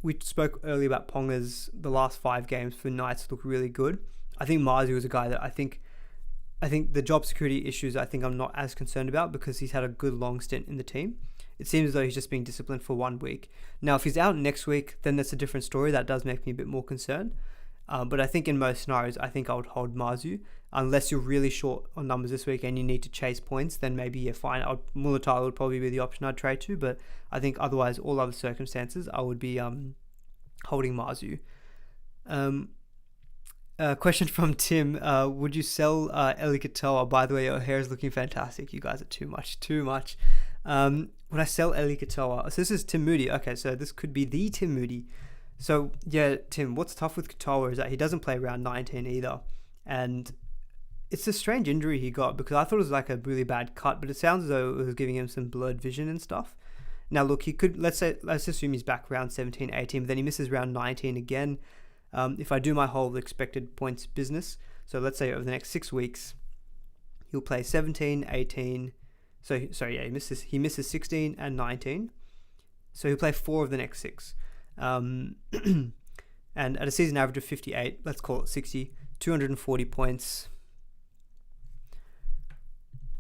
We spoke earlier about Ponga's the last 5 games for Knights look really good. I think Marzu is a guy that I think the job security issues I'm not as concerned about, because he's had a good long stint in the team. It seems as though he's just being disciplined for 1 week. Now, if he's out next week, then that's a different story. That does make me a bit more concerned. But I think in most scenarios, I think I would hold Marzu. Unless you're really short on numbers this week and you need to chase points, then maybe you're fine. Mulatalo would probably be the option I'd trade to, but I think otherwise, all other circumstances, I would be holding Marzu. Question from Tim. Would you sell Eli Katoa? By the way, your hair is looking fantastic. You guys are too much. Would I sell Eli Katoa? So this is Tim Moody. Okay, so this could be the Tim Moody. So yeah, Tim, what's tough with Katoa is that he doesn't play round 19 either. And it's a strange injury he got, because I thought it was like a really bad cut, but it sounds as though it was giving him some blurred vision and stuff. Now look, he could, let's assume he's back round 17, 18, but then he misses round 19 again. If I do my whole expected points business, so let's say over the next 6 weeks, he'll play 17, 18. He misses 16 and 19. So he'll play 4 of the next 6. And at a season average of 58, let's call it 60, 240 points.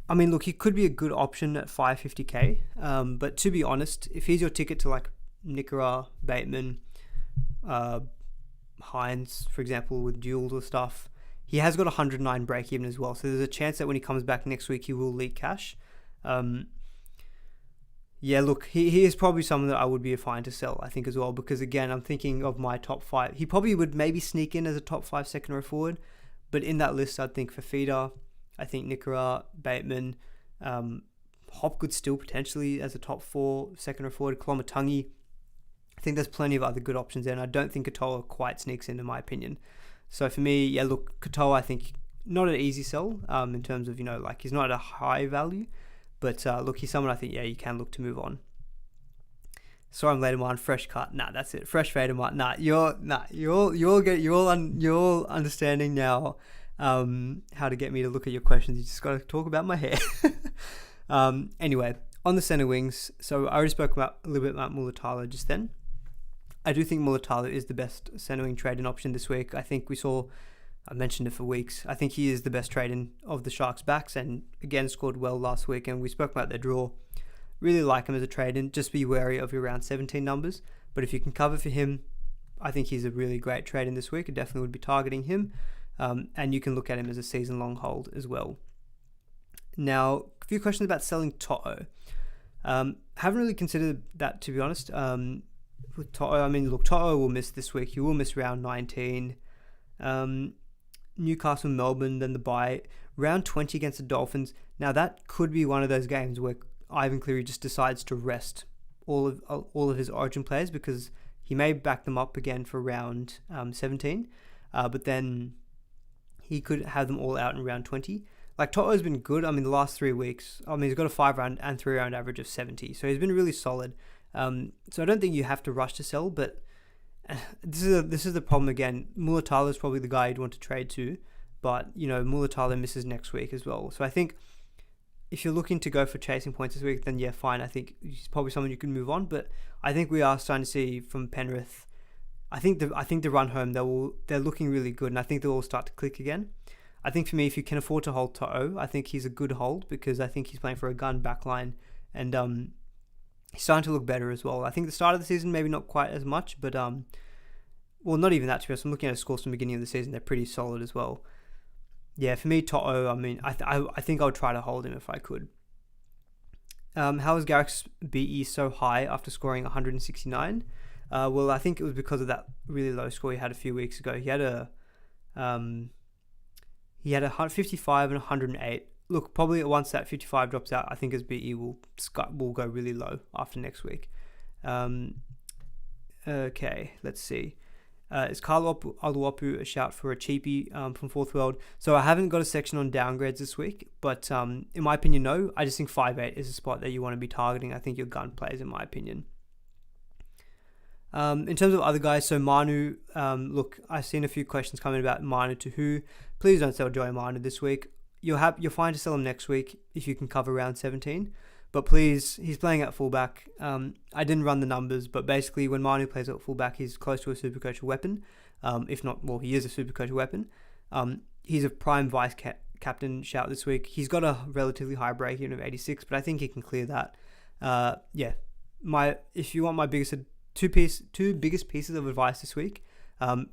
I mean, look, he could be a good option at 550k. But to be honest, if he's your ticket to like Nickera, Bateman, Hines, for example, with duels or stuff, he has got 109 break even as well. So there's a chance that when he comes back next week, he will leak cash. Yeah, look, he is probably someone that I would be fine to sell, I think, as well, because again, I'm thinking of my top 5. He probably would maybe sneak in as a top 5 second row forward, but in that list, I'd think Fafita, I think Nickera, Bateman, Hopgood still potentially as a top 4 second row forward, Kolomatangi. I think there's plenty of other good options there, and I don't think Katoa quite sneaks in my opinion. So for me, yeah, look, Katoa, I think not an easy sell in terms of, like, he's not at a high value. But look, he's someone I think, yeah, you can look to move on. Sorry, I'm late on mine. Fresh cut. Nah, that's it. Fresh fade of mine. You're all understanding now how to get me to look at your questions. You just got to talk about my hair. Anyway, on the centre wings. So I already spoke about a little bit about Mulatalo just then. I do think Mulatalo is the best centre wing trade-in option this week. I think I mentioned it for weeks. I think he is the best trade-in of the Sharks' backs, and again scored well last week. And we spoke about their draw. Really like him as a trade-in. Just be wary of your round 17 numbers. But if you can cover for him, I think he's a really great trade-in this week. I definitely would be targeting him. and you can look at him as a season-long hold as well. Now, a few questions about selling Toto. Haven't really considered that, to be honest. With Toto, Toto will miss this week. He will miss round 19. Newcastle, Melbourne, then the bye. Round 20 against the Dolphins. Now, that could be one of those games where Ivan Cleary just decides to rest all of his Origin players, because he may back them up again for round 17, but then he could have them all out in round 20. Like, Toto's been good. The last 3 weeks, he's got a 5-round and 3-round average of 70, so he's been really solid. So I don't think you have to rush to sell, but this is the problem again. Mulatalo is probably the guy you'd want to trade to, but Mulatalo misses next week as well. So I think if you're looking to go for chasing points this week, then yeah, fine. I think he's probably someone you can move on. But I think we are starting to see from Penrith. I think the run home, they're looking really good, and I think they'll all start to click again. I think for me, if you can afford to hold Toto, I think he's a good hold, because I think he's playing for a gun backline, and he's starting to look better as well. I think the start of the season maybe not quite as much, but well, not even that, to be honest. I'm looking at his scores from the beginning of the season; they're pretty solid as well. Yeah, for me, Toto, I think I would try to hold him if I could. How is Garrick's BE so high after scoring 169? Well, I think it was because of that really low score he had a few weeks ago. He had a 55 and 108. Look, probably once that 55 drops out, I think his BE will go really low after next week. Okay, let's see. Is Carlo Aluapu a shout for a cheapie from Fourth World? So I haven't got a section on downgrades this week, but in my opinion, no. I just think 5'8" is a spot that you want to be targeting. I think your gun plays, in my opinion. In terms of other guys, so Manu, look, I've seen a few questions coming about Manu to who. Please don't sell Joey Manu this week. You're fine to sell him next week if you can cover round 17. But please, he's playing at fullback. I didn't run the numbers, but basically when Manu plays at fullback, he's close to a SuperCoach weapon. If not, well, he is a SuperCoach weapon. He's a prime vice captain shout this week. He's got a relatively high break-even of 86, but I think he can clear that. If you want my two biggest pieces of advice this week,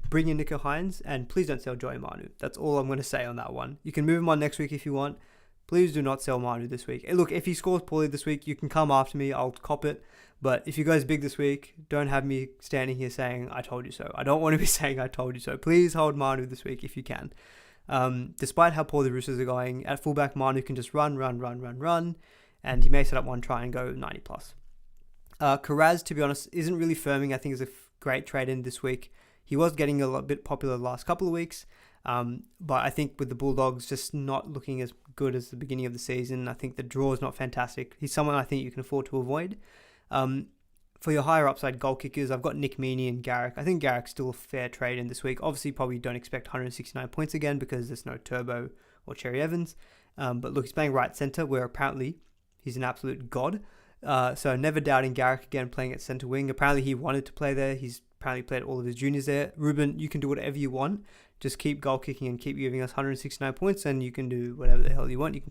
bring in Nico Hines, and please don't sell Joey Manu. That's all I'm going to say on that one. You can move him on next week if you want. Please do not sell Manu this week. Look, if he scores poorly this week, you can come after me. I'll cop it. But if he goes big this week, don't have me standing here saying, I told you so. I don't want to be saying, I told you so. Please hold Manu this week if you can. Despite how poor the Roosters are going, at fullback, Manu can just run, and he may set up one try and go 90 plus. Karaz, to be honest, isn't really firming. I think is a great trade-in this week. He was getting a bit popular the last couple of weeks. But I think with the Bulldogs just not looking as good as the beginning of the season, I think the draw is not fantastic. He's someone I think you can afford to avoid. For your higher upside goal kickers, I've got Nick Meaney and Garrick. I think Garrick's still a fair trade in this week. Obviously, probably don't expect 169 points again because there's no Turbo or Cherry Evans. But look, he's playing right centre where apparently he's an absolute god. So never doubting Garrick again playing at centre wing. Apparently he wanted to play there. He's apparently played all of his juniors there. Ruben, you can do whatever you want. Just keep goal kicking and keep giving us 169 points, and you can do whatever the hell you want. You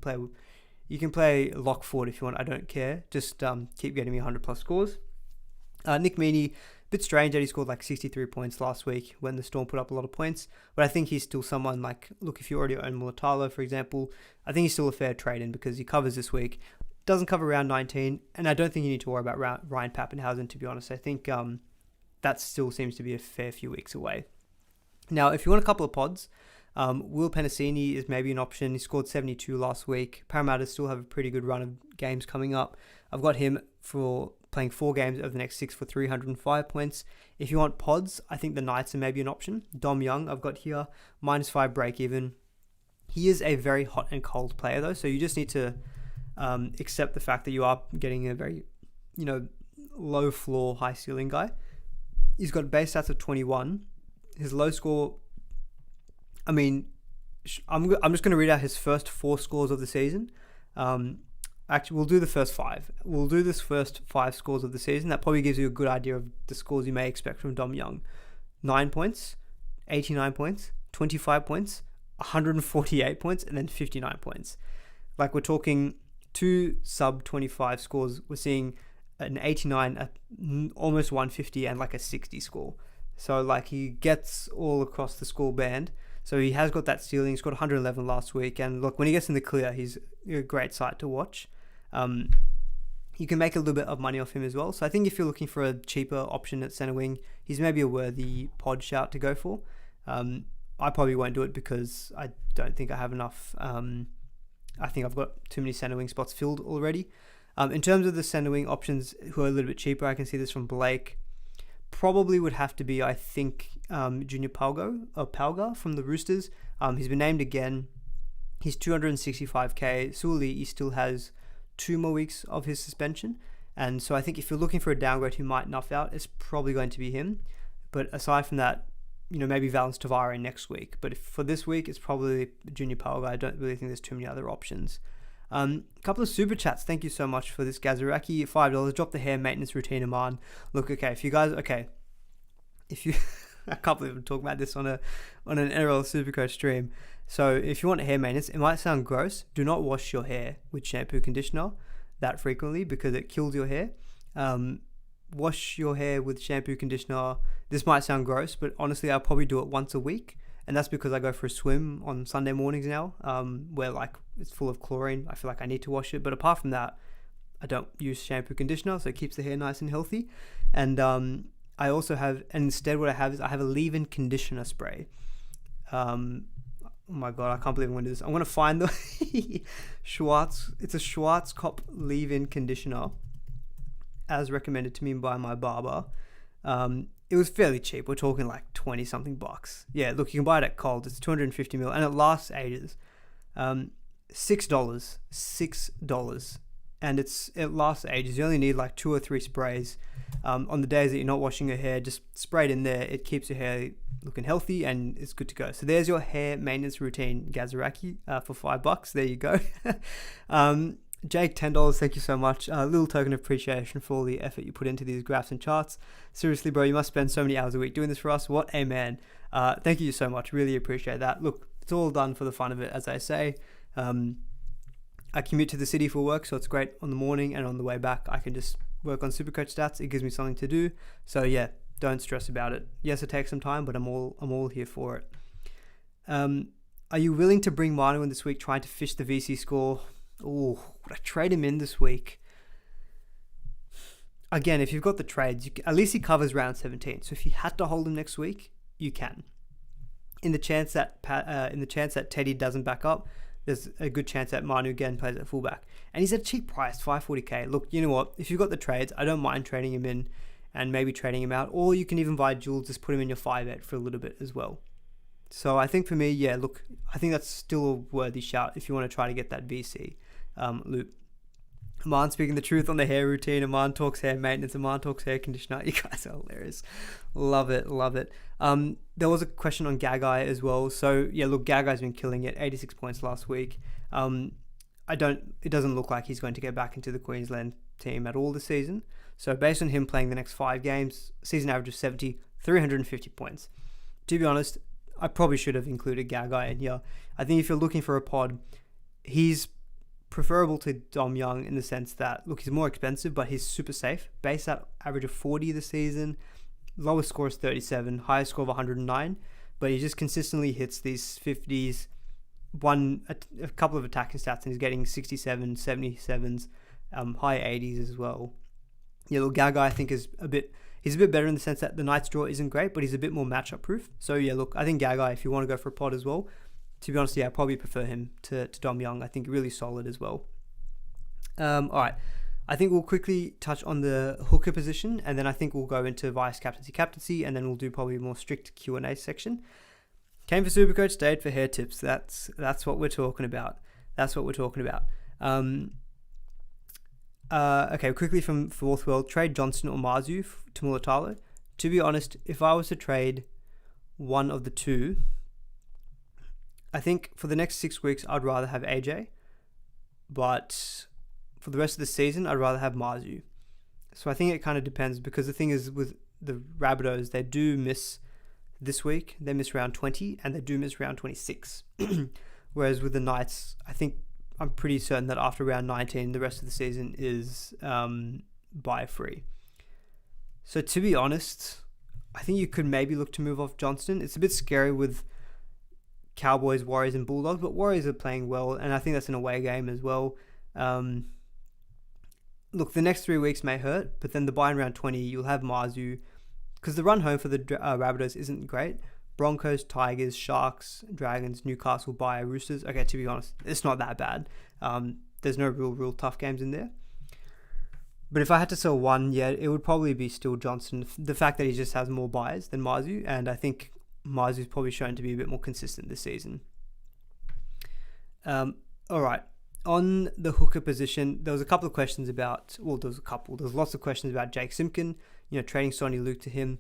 can play lock forward if you want. I don't care. Just keep getting me 100 plus scores. Nick Meaney, a bit strange that he scored like 63 points last week when the Storm put up a lot of points, but I think he's still someone like, look, if you already own Mulatalo, for example, I think he's still a fair trade in because he covers this week. Doesn't cover round 19, and I don't think you need to worry about Ryan Pappenhausen, to be honest. I think that still seems to be a fair few weeks away. Now, if you want a couple of pods, Will Penasini is maybe an option. He scored 72 last week. Parramatta still have a pretty good run of games coming up. I've got him for playing 4 games over the next 6 for 305 points. If you want pods, I think the Knights are maybe an option. Dom Young, I've got here, -5 break even. He is a very hot and cold player though, so you just need to accept the fact that you are getting a very, low floor, high ceiling guy. He's got base stats of 21. His low score, I'm just going to read out his first 4 scores of the season. Actually, we'll do the first 5. We'll do this first 5 scores of the season. That probably gives you a good idea of the scores you may expect from Dom Young. 9 points, 89 points, 25 points, 148 points, and then 59 points. Like, we're talking 2 sub 25 scores. We're seeing an 89, almost 150, and like a 60 score. So like he gets all across the score band. So he has got that ceiling. He's got 111 last week. And look, when he gets in the clear, he's a great sight to watch. You can make a little bit of money off him as well. So I think if you're looking for a cheaper option at centre wing, he's maybe a worthy pod shout to go for. I probably won't do it because I don't think I have enough. I think I've got too many centre wing spots filled already. In terms of the centre wing options who are a little bit cheaper, I can see this from Blake. Probably would have to be, I think, Junior Palga from the Roosters. He's been named again. He's 265k. Suli, he still has 2 more weeks of his suspension. And so I think if you're looking for a downgrade who might nuff out, it's probably going to be him. But aside from that, maybe Valence Tavare next week. But for this week, it's probably Junior Palga. I don't really think there's too many other options. A couple of super chats. Thank you so much for this, Gazaraki. $5. Drop the hair maintenance routine, Aman. Look, okay, if you guys, I can't believe I'm talking about this on an NRL SuperCoach stream. So if you want hair maintenance, it might sound gross. Do not wash your hair with shampoo conditioner that frequently because it kills your hair. Wash your hair with shampoo conditioner. This might sound gross, but honestly, I'll probably do it once a week. And that's because I go for a swim on Sunday mornings now, where it's full of chlorine. I feel like I need to wash it. But apart from that, I don't use shampoo conditioner, so it keeps the hair nice and healthy. And I also have, and instead what I have is I have a leave-in conditioner spray. Oh my God, I can't believe I'm going to do this. I'm going to find the it's a Schwarzkopf leave-in conditioner as recommended to me by my barber. It was fairly cheap. We're talking like 20 something bucks. Yeah, look, you can buy it at Coles. It's 250ml and it lasts ages. $6. And it lasts ages. You only need like 2 or 3 sprays. On the days that you're not washing your hair, just spray it in there. It keeps your hair looking healthy and it's good to go. So there's your hair maintenance routine, Gazaraki, for $5. There you go. Jake, $10. Thank you so much. A little token of appreciation for all the effort you put into these graphs and charts. Seriously, bro, you must spend so many hours a week doing this for us. What a man. Thank you so much. Really appreciate that. Look, it's all done for the fun of it, as I say. I commute to the city for work, so it's great on the morning, and on the way back, I can just work on SuperCoach Stats. It gives me something to do. So yeah, don't stress about it. Yes, it takes some time, but I'm all here for it. Are you willing to bring Manu in this week, trying to fish the VC score? Oh, would I trade him in this week? Again, if you've got the trades, at least he covers round 17. So if you had to hold him next week, you can. In the chance that Teddy doesn't back up, there's a good chance that Manu again plays at fullback. And he's at a cheap price, $540k. Look, you know what? If you've got the trades, I don't mind trading him in and maybe trading him out. Or you can even buy Jules, just put him in your 5-8 for a little bit as well. So I think for me, yeah, look, I think that's still a worthy shout if you want to try to get that VC loop. Aman speaking the truth on the hair routine. Aman talks hair maintenance. Aman talks hair conditioner. You guys are hilarious. Love it. There was a question on Gagai as well. So yeah, look, Gagai's been killing it. 86 points last week. It doesn't look like he's going to get back into the Queensland team at all this season. So based on him playing the next 5 games, season average of 70, 350 points. To be honest, I probably should have included Gagai in here. I think if you're looking for a pod, he's preferable to Dom Young in the sense that, look, he's more expensive, but he's super safe. Base at average of 40 this season. Lowest score is 37, highest score of 109, but he just consistently hits these 50s, a couple of attacking stats, and he's getting 67, 77s, high 80s as well. Yeah, look, Gagai I think he's a bit better in the sense that the Knights draw isn't great, but he's a bit more matchup proof. So yeah, look, I think Gagai, if you want to go for a pod as well, to be honest, yeah, I probably prefer him to Dom Young. I think really solid as well. All right. I think we'll quickly touch on the hooker position, and then I think we'll go into vice captaincy, and then we'll do probably a more strict Q&A section. Came for SuperCoach, stayed for hair tips. That's what we're talking about. Okay, quickly from Fourth World, trade Johnston or Marzu to Mulatalo. To be honest, if I was to trade one of the two, I think for the next 6 weeks, I'd rather have AJ. But for the rest of the season, I'd rather have Marzu. So I think it kind of depends, because the thing is with the Rabbitohs, they do miss this week. They miss round 20 and they do miss round 26. Whereas with the Knights, I'm pretty certain that after round 19, the rest of the season is buy free. So to be honest, I think you could maybe look to move off Johnston. It's a bit scary with Cowboys, Warriors, and Bulldogs, but Warriors are playing well, and I think that's an away game as well. Look, the next 3 weeks may hurt, but then the bye in round 20, you'll have Marzu, because the run home for the Rabbitohs isn't great. Broncos, Tigers, Sharks, Dragons, Newcastle, bye, Roosters. Okay, to be honest, it's not that bad. There's no real tough games in there. But if I had to sell one, it would probably be still Johnson. The fact that he just has more buys than Marzu, and I think Marzu's probably shown to be a bit more consistent this season. All right. On the hooker position, there was a couple of questions about, there's lots of questions about Jake Simpkin, trading Sonny Luke to him.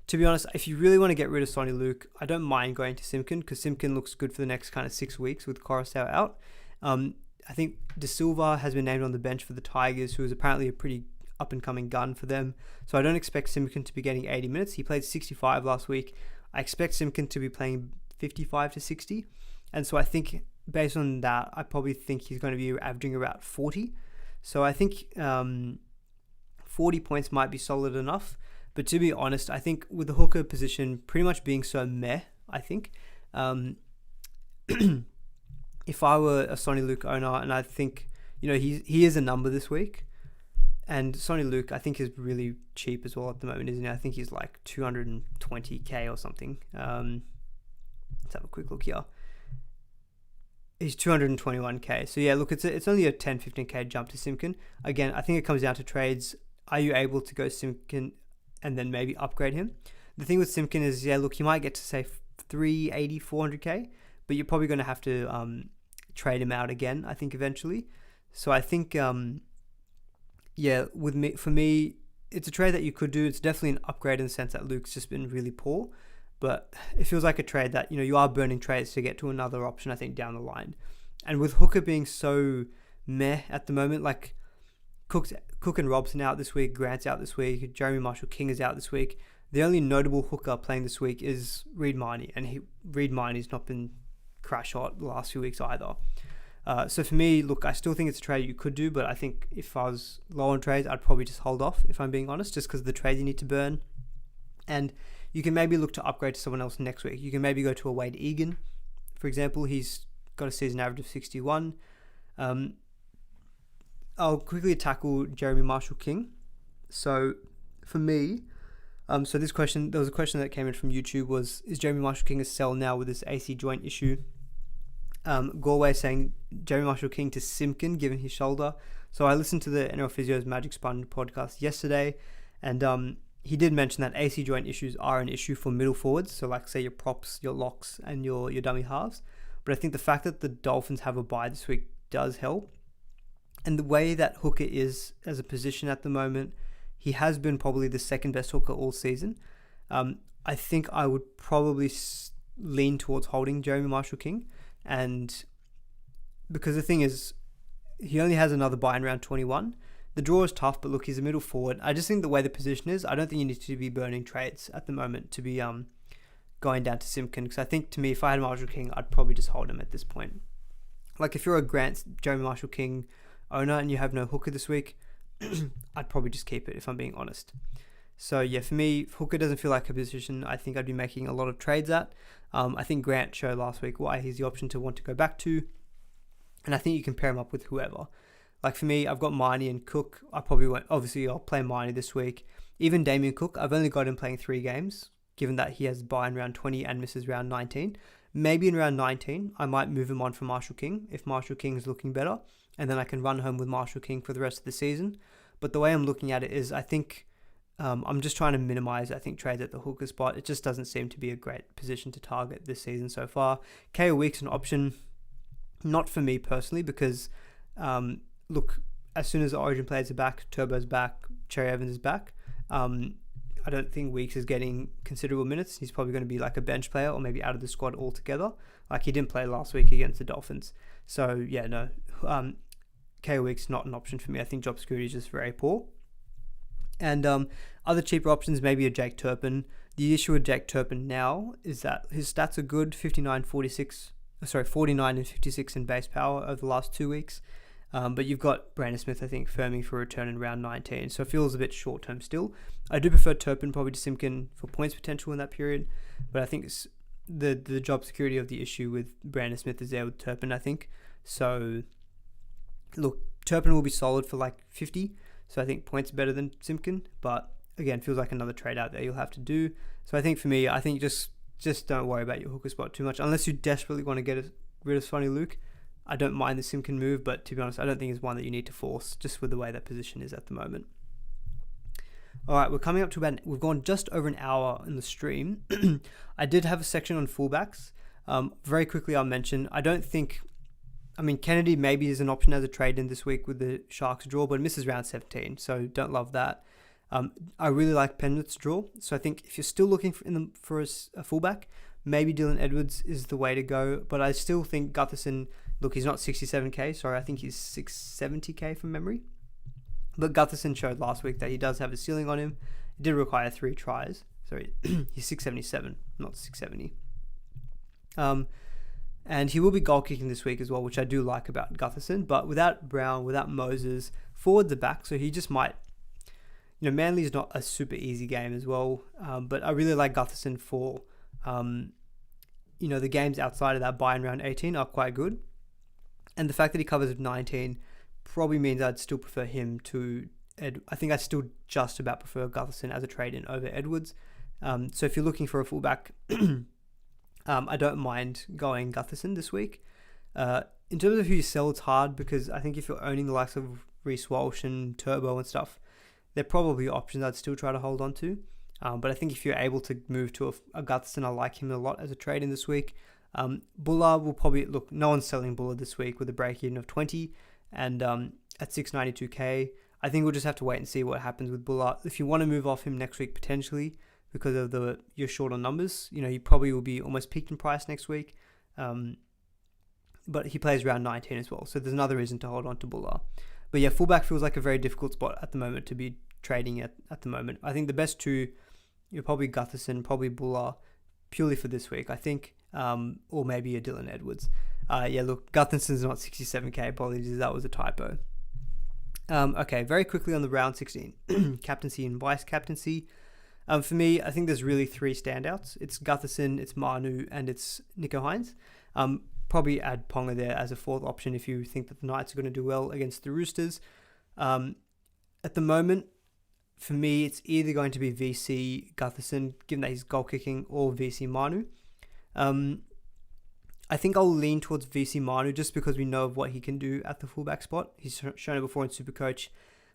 To be honest, if you really want to get rid of Sonny Luke, I don't mind going to Simpkin, because Simpkin looks good for the next kind of 6 weeks with Coruscant out. I think De Silva has been named on the bench for the Tigers, who is apparently a pretty up-and-coming gun for them. So I don't expect Simpkin to be getting 80 minutes. He played 65 last week. I expect Simpkin to be playing 55 to 60. And so I think, based on that, I probably think he's going to be averaging about 40. So I think 40 points might be solid enough. But to be honest, I think with the hooker position pretty much being so meh, I think, if I were a Sonny Luke owner, and I think, he is a number this week, and Sonny Luke, I think, is really cheap as well at the moment, isn't he? I think he's like 220k or something. Let's have a quick look here. He's 221k. So yeah, look, it's only a 10-15k jump to Simpkin. Again, I think it comes down to trades. Are you able to go Simpkin and then maybe upgrade him? The thing with Simpkin is, look, you might get to say 380, 400k, but you're probably going to have to trade him out again, I think, eventually. So I think, for me, it's a trade that you could do. It's definitely an upgrade in the sense that Luke's just been really poor, but it feels like a trade that, you are burning trades to get to another option, I think, down the line. And with hooker being so meh at the moment, like Cook and Robson out this week, Grant's out this week, Jeremy Marshall-King is out this week. The only notable hooker playing this week is Reid Marnie, and Reid Marnie's not been crash hot the last few weeks either. So for me, look, I still think it's a trade you could do, but I think if I was low on trades, I'd probably just hold off, if I'm being honest, just because of the trades you need to burn. And you can maybe look to upgrade to someone else next week. You can maybe go to a Wade Egan, for example. He's got a season average of 61. I'll quickly tackle Jeremy Marshall-King. So for me, there was a question that came in from YouTube was, is Jeremy Marshall-King a sell now with this AC joint issue? Galway saying Jeremy Marshall-King to Simpkin given his shoulder. So I listened to the NRL Physio's Magic Sponge podcast yesterday, and he did mention that AC joint issues are an issue for middle forwards. So like say your props, your locks, and your dummy halves. But I think the fact that the Dolphins have a bye this week does help. And the way that hooker is as a position at the moment, he has been probably the second best hooker all season. I think I would probably lean towards holding Jeremy Marshall-King. And because the thing is, he only has another bye in round 21. The draw is tough, but look, he's a middle forward. I just think the way the position is, I don't think you need to be burning trades at the moment to be going down to Simpkin. Because I think, to me, if I had Marshall-King, I'd probably just hold him at this point. Like if you're a Grant Jeremy Marshall-King owner and you have no hooker this week, I'd probably just keep it, if I'm being honest. So yeah, for me, if hooker doesn't feel like a position I think I'd be making a lot of trades at. I think Grant showed last week why he's the option to want to go back to. And I think you can pair him up with whoever. Like for me, I've got Marnie and Cook. I'll play Marnie this week. Even Damien Cook, I've only got him playing 3 games, given that he has bye in round 20 and misses round 19. Maybe in round 19, I might move him on for Marshall-King if Marshall-King is looking better. And then I can run home with Marshall-King for the rest of the season. But the way I'm looking at it is, I think I'm just trying to minimize, trades at the hooker spot. It just doesn't seem to be a great position to target this season so far. KO Week's an option, not for me personally, because look, as soon as the Origin players are back, Turbo's back, Cherry Evans is back, I don't think Weeks is getting considerable minutes. He's probably going to be like a bench player or maybe out of the squad altogether. Like he didn't play last week against the Dolphins. So yeah, no, KO Week's not an option for me. I think job security is just very poor. And other cheaper options, maybe a Jake Turpin. The issue with Jake Turpin now is that his stats are good, 49 and 56 in base power over the last 2 weeks. But you've got Brandon Smith, I think, firming for a return in round 19. So it feels a bit short-term still. I do prefer Turpin probably to Simpkin for points potential in that period. But I think the job security of the issue with Brandon Smith is there with Turpin, I think. So, look, Turpin will be solid for like 50. So I think points are better than Simpkin. But again, feels like another trade out there you'll have to do. So I think for me, I think just don't worry about your hooker spot too much. Unless you desperately want to get rid of Sonny Luke, I don't mind the Simpkin move. But to be honest, I don't think it's one that you need to force just with the way that position is at the moment. All right, we're coming up to we've gone just over an hour in the stream. I did have a section on fullbacks. Very quickly, I'll mention, Kennedy maybe is an option as a trade in this week with the Sharks draw, but it misses round 17, so don't love that. I really like Penrith's draw, so I think if you're still looking for a fullback, maybe Dylan Edwards is the way to go, but I still think Gutherson, look, he's not 67k, sorry, I think he's 670k from memory. But Gutherson showed last week that he does have a ceiling on him. It did require 3 tries. Sorry, he's 677, not 670. And he will be goal kicking this week as well, which I do like about Gutherson. But without Brown, without Moses, forwards are back, so he just might... Manly is not a super easy game as well. But I really like Gutherson for... the games outside of that bye in round 18 are quite good. And the fact that he covers 19... probably means I'd still prefer him to I think I still just about prefer Gutherson as a trade-in over Edwards. So if you're looking for a fullback, I don't mind going Gutherson this week. In terms of who you sell, it's hard because I think if you're owning the likes of Reece Walsh and Turbo and stuff, they're probably options I'd still try to hold on to. But I think if you're able to move to a Gutherson, I like him a lot as a trade-in this week. Buller will probably... Look, no one's selling Buller this week with a break-even of 20. And at 692k, I think we'll just have to wait and see what happens with Buller. If you want to move off him next week potentially because of you're short on numbers, he probably will be almost peaked in price next week. But he plays round 19 as well, so there's another reason to hold on to Buller. But yeah, fullback feels like a very difficult spot at the moment to be trading at the moment. I think the best two, you're probably Gutherson, probably Buller, purely for this week, I think, or maybe a Dylan Edwards. Look, Gutherson's not 67k, apologies, that was a typo. Okay, very quickly on the round 16, captaincy and vice captaincy. For me, I think there's really 3 standouts. It's Gutherson, it's Manu, and it's Nicho Hynes. Probably add Ponga there as a 4th option if you think that the Knights are going to do well against the Roosters. At the moment, for me, it's either going to be VC Gutherson, given that he's goal kicking, or VC Manu. I think I'll lean towards VC Manu just because we know of what he can do at the fullback spot. He's shown it before in SuperCoach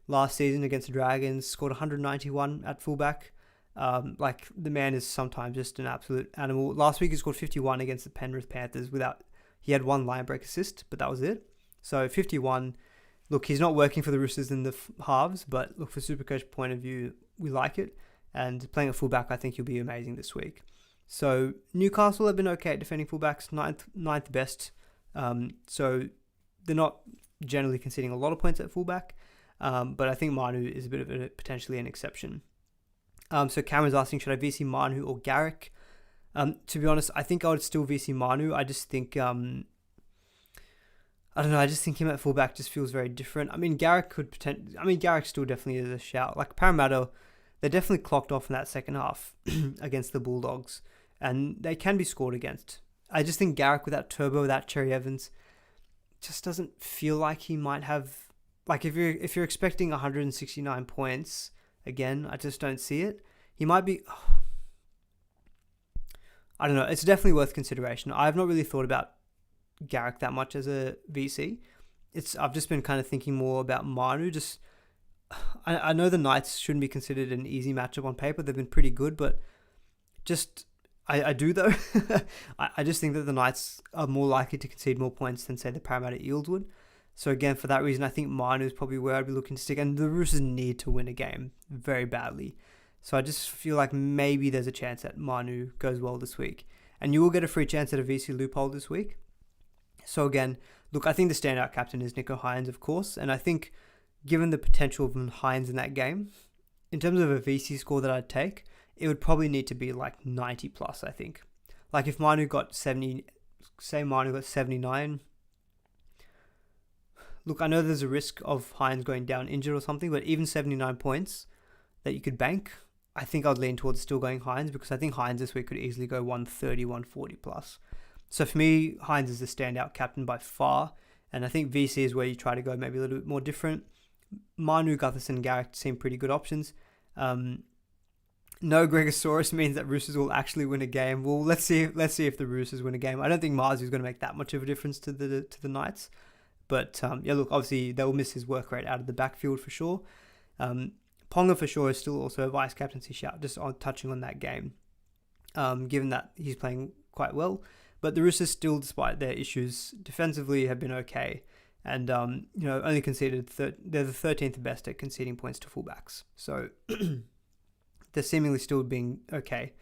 last season against the Dragons, scored 191 at fullback. The man is sometimes just an absolute animal. Last week he scored 51 against the Penrith Panthers he had 1 line break assist, but that was it. So 51, look, he's not working for the Roosters in the halves, but look, for SuperCoach point of view, we like it. And playing a fullback, I think he'll be amazing this week. So Newcastle have been okay at defending fullbacks, ninth best. So they're not generally conceding a lot of points at fullback. But I think Manu is a bit of potentially an exception. So Cameron's asking, should I VC Manu or Garrick? To be honest, I think I would still VC Manu. I just think, I don't know, I just think him at fullback just feels very different. Garrick Garrick still definitely is a shout. Like Parramatta, they definitely clocked off in that second half against the Bulldogs. And they can be scored against. I just think Garrick without Turbo, without Cherry Evans, just doesn't feel like he might have... Like, if you're expecting 169 points, again, I just don't see it. He might be... I don't know. It's definitely worth consideration. I've not really thought about Garrick that much as a VC. I've just been kind of thinking more about Manu. I know the Knights shouldn't be considered an easy matchup on paper. They've been pretty good, but just... I do though. I just think that the Knights are more likely to concede more points than, say, the Parramatta Eels would. So again, for that reason, I think Manu is probably where I'd be looking to stick. And the Roosters need to win a game very badly. So I just feel like maybe there's a chance that Manu goes well this week. And you will get a free chance at a VC loophole this week. So again, look, I think the standout captain is Nicho Hynes, of course. And I think given the potential of Hynes in that game, in terms of a VC score that I'd take, it would probably need to be like 90 plus, I think. Like if Manu got 70, say Manu got 79. Look, I know there's a risk of Hynes going down injured or something, but even 79 points that you could bank, I think I'd lean towards still going Hines, because I think Hines this week could easily go 130, 140 plus. So for me, Hines is the standout captain by far. And I think VC is where you try to go maybe a little bit more different. Manu, Gutherson, Garrick seem pretty good options. No Gregosaurus means that Roosters will actually win a game. Well, let's see if the Roosters win a game. I don't think Mars is going to make that much of a difference to the Knights. But look, obviously they'll miss his work rate out of the backfield for sure. Ponga for sure is still also a vice captaincy shout, just on touching on that game, given that he's playing quite well. But the Roosters still, despite their issues defensively, have been okay. And, only conceded, they're the 13th best at conceding points to fullbacks. So they're seemingly still being okay.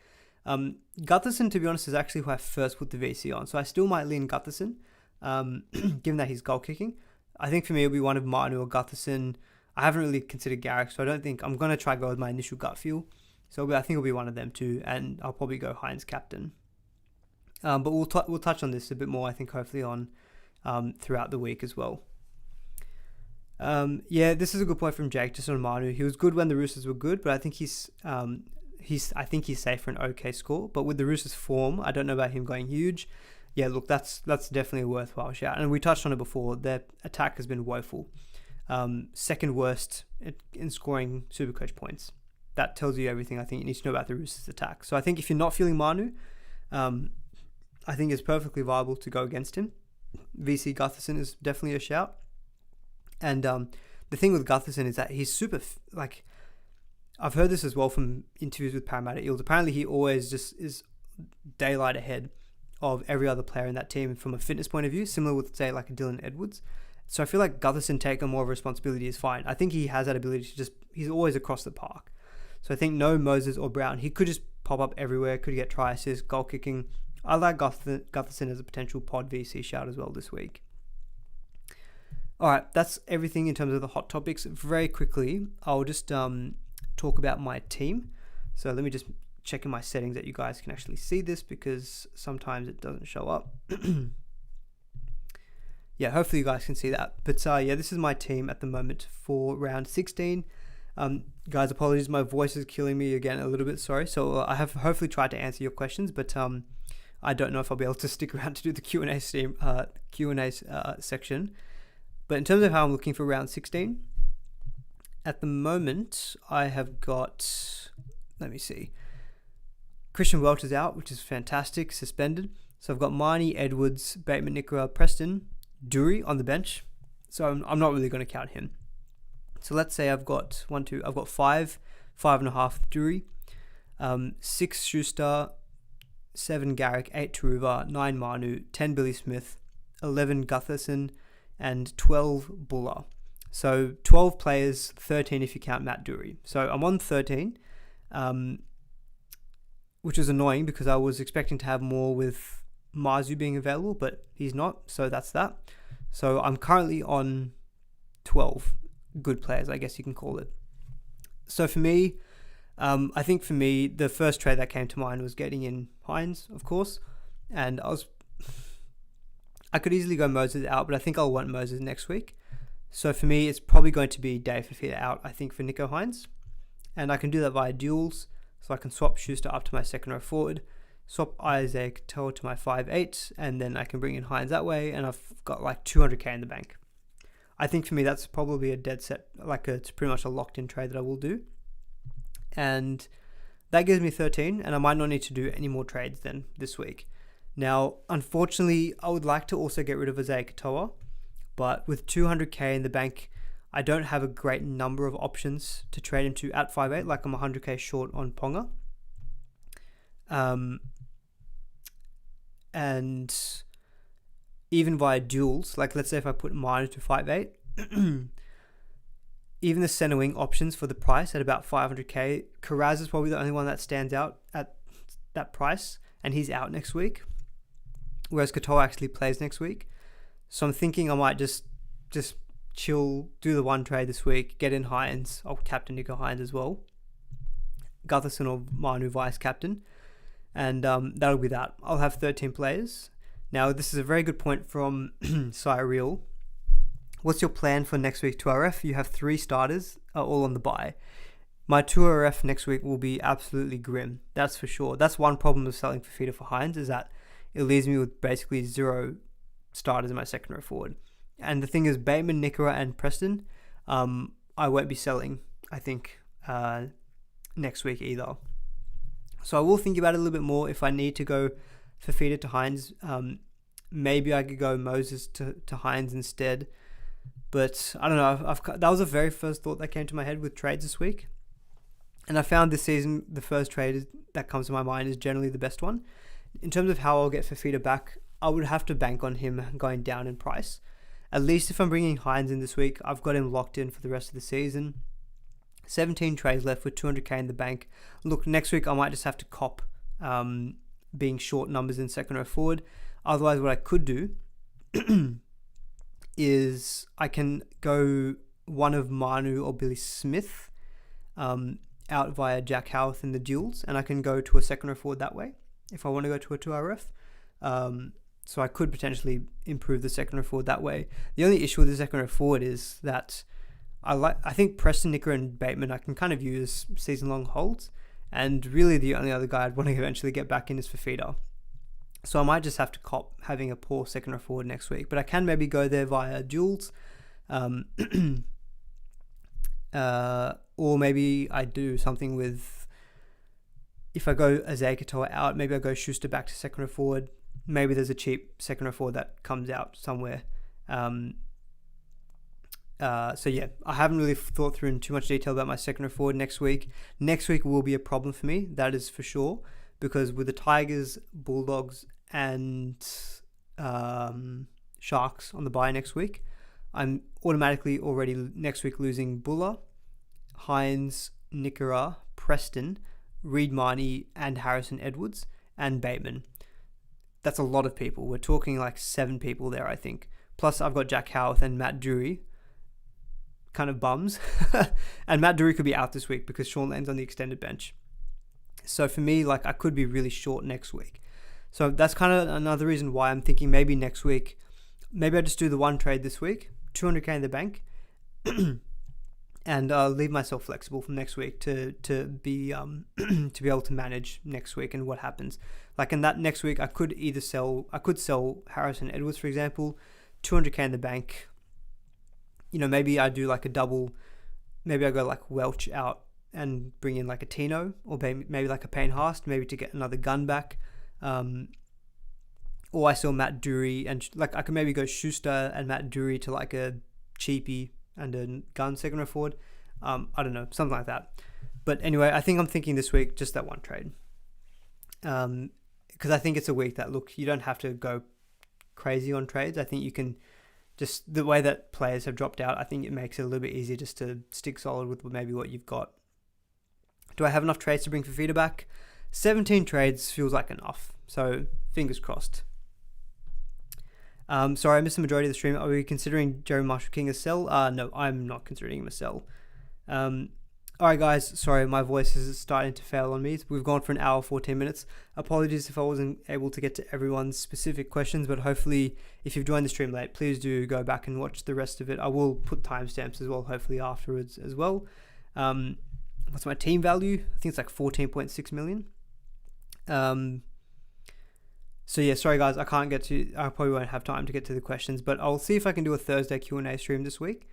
Gutherson, to be honest, is actually who I first put the VC on. So I still might lean Gutherson, given that he's goal kicking. I think for me, it'll be one of Manu or Gutherson. I haven't really considered Garrick, so I don't think I'm going to try to go with my initial gut feel. So I think it'll be one of them too, and I'll probably go Hines captain. But we'll touch on this a bit more, I think, hopefully on throughout the week as well. This is a good point from Jake, just on Manu. He was good when the Roosters were good, but I think he's safe for an okay score. But with the Roosters' form, I don't know about him going huge. Yeah, look, that's definitely a worthwhile shout. And we touched on it before. Their attack has been woeful. Second worst in scoring SuperCoach points. That tells you everything I think you need to know about the Roosters' attack. So I think if you're not feeling Manu, I think it's perfectly viable to go against him. VC Gutherson is definitely a shout. And the thing with Gutherson is that he's super, I've heard this as well from interviews with Parramatta Eels. Apparently he always just is daylight ahead of every other player in that team from a fitness point of view, similar with, say, like a Dylan Edwards. So I feel like Gutherson taking more of a responsibility is fine. I think he has that ability to he's always across the park. So I think no Moses or Brown. He could just pop up everywhere, could get try assists, goal kicking. I like Gutherson as a potential pod VC shout as well this week. All right, that's everything in terms of the hot topics. Very quickly, I'll just talk about my team. So let me just check in my settings that you guys can actually see this, because sometimes it doesn't show up. Yeah, hopefully you guys can see that. But this is my team at the moment for round 16. Guys, apologies, my voice is killing me again a little bit, sorry. So I have hopefully tried to answer your questions, but I don't know if I'll be able to stick around to do the Q&A section. But in terms of how I'm looking for round 16, at the moment, I have got, let me see, Christian Welch is out, which is fantastic, suspended. So I've got Marnie, Edwards, Bateman, Nikora, Preston, Dury on the bench. So I'm not really going to count him. So let's say I've got 5.5 Dury, 6 Schuster, 7 Garrick, 8 Taruva, 9 Manu, 10 Billy Smith, 11 Gutherson, and 12 Buller. So 12 players, 13 if you count Matt Dury. So I'm on 13, which is annoying because I was expecting to have more with Marzu being available, but he's not, so that's that. So I'm currently on 12 good players, I guess you can call it. So for me, I think for me, the first trade that came to mind was getting in Hines, of course, and I could easily go Moses out, but I think I'll want Moses next week. So for me, it's probably going to be Dave Fafita out, I think, for Nico Hines. And I can do that via duels. So I can swap Schuster up to my second row forward, swap Isaac Toa to my 5'8", and then I can bring in Hines that way, and I've got like 200k in the bank. I think for me, that's probably a dead set, it's pretty much a locked-in trade that I will do. And that gives me 13, and I might not need to do any more trades then this week. Now, unfortunately, I would like to also get rid of Isaac Toa, but with 200k in the bank, I don't have a great number of options to trade him to at 5'8", like I'm 100k short on Ponga. And even via duels, like let's say if I put Manu to 5'8", even the center wing options for the price at about 500k, Karaz is probably the only one that stands out at that price, and he's out next week, whereas Katoa actually plays next week. So I'm thinking I might just chill, do the one trade this week, get in Hines. I'll captain Nico Hines as well. Gutherson or Manu vice captain. And that'll be that. I'll have 13 players. Now, this is a very good point from Cyril. What's your plan for next week 2RF? You have 3 starters, all on the bye. my 2RF next week will be absolutely grim. That's for sure. That's one problem of selling Fifita for Hines, is that it leaves me with basically 0 starters in my second row forward. And the thing is, Bateman, Nickera, and Preston, I won't be selling, I think, next week either. So I will think about it a little bit more. If I need to go Fifita to Hines, maybe I could go Moses to Hines instead. But I don't know. That was the very first thought that came to my head with trades this week. And I found this season, the first trade that comes to my mind is generally the best one. In terms of how I'll get Fifita back, I would have to bank on him going down in price. At least if I'm bringing Hines in this week, I've got him locked in for the rest of the season. 17 trades left with 200k in the bank. Look, next week I might just have to cop being short numbers in second row forward. Otherwise, what I could do is I can go one of Manu or Billy Smith out via Jack Howarth in the duels, and I can go to a second row forward that way if I want to go to a 2RF. So I could potentially improve the second row forward that way. The only issue with the second row forward is that I think Preston, Nicker, and Bateman I can kind of use season-long holds, and really the only other guy I'd want to eventually get back in is Fifita. So I might just have to cop having a poor second row forward next week, but I can maybe go there via duels, or maybe I do something with, if I go Isaiah Katoa out, maybe I go Schuster back to second row forward. Maybe there's a cheap second row forward that comes out somewhere. So yeah, I haven't really thought through in too much detail about my second row forward next week. Next week will be a problem for me, that is for sure, because with the Tigers, Bulldogs, and Sharks on the bye next week, I'm automatically already next week losing Buller, Hines, Nickera, Preston, Reed Marnie, and Harrison Edwards, and Bateman. That's a lot of people. We're talking like 7 people there, I think. Plus, I've got Jack Howarth and Matt Drury. Kind of bums. And Matt Drury could be out this week because Sean Lane's on the extended bench. So for me, like, I could be really short next week. So that's kind of another reason why I'm thinking maybe next week, maybe I just do the one trade this week, 200k in the bank, and leave myself flexible for next week to be to be able to manage next week and what happens. Like in that next week, I could sell Harrison Edwards, for example, 200k in the bank. You know, maybe I do like a double. Maybe I go like Welch out and bring in like a Tino, or maybe like a Payne Haast, maybe to get another gun back. Or I sell Matt Drury, and like I could maybe go Schuster and Matt Drury to like a cheapie and a gun second row forward. I don't know, something like that. But anyway, I think I'm thinking this week just that one trade. Because I think it's a week that, look, you don't have to go crazy on trades. I think you can just, the way that players have dropped out, I think it makes it a little bit easier just to stick solid with maybe what you've got. Do I have enough trades to bring Fifita back? 17 trades feels like enough. So fingers crossed. Sorry, I missed the majority of the stream. Are we considering Jeremy Marshall-King a sell? No, I'm not considering him a sell. Alright guys, sorry, my voice is starting to fail on me. We've gone for an hour, 14 minutes. Apologies if I wasn't able to get to everyone's specific questions, but hopefully if you've joined the stream late, please do go back and watch the rest of it. I will put timestamps as well, hopefully afterwards as well. What's my team value? I think it's like 14.6 million. So yeah, sorry guys, I probably won't have time to get to the questions, but I'll see if I can do a Thursday Q&A stream this week.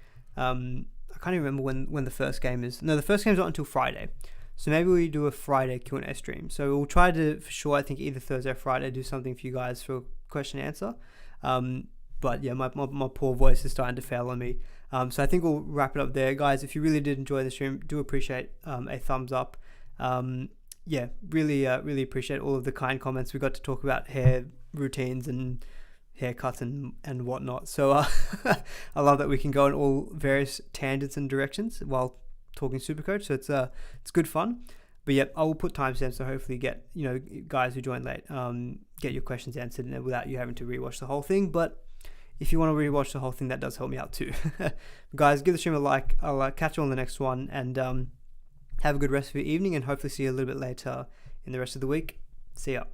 I can't even remember when the first game is. No, the first game's not until Friday. So maybe we do a Friday Q&A stream. So we'll try to, for sure, I think either Thursday or Friday, do something for you guys for question and answer. But yeah, my poor voice is starting to fail on me. So I think we'll wrap it up there. Guys, if you really did enjoy the stream, do appreciate a thumbs up. Yeah, really appreciate all of the kind comments. We got to talk about hair routines and haircuts and whatnot. So I love that we can go in all various tangents and directions while talking Supercoach. So it's good fun. But yeah, I will put timestamps so hopefully get, guys who joined late, get your questions answered and without you having to rewatch the whole thing. But if you want to rewatch the whole thing, that does help me out too. Guys, give the stream a like. I'll catch you on the next one, and have a good rest of your evening, and hopefully see you a little bit later in the rest of the week. See ya.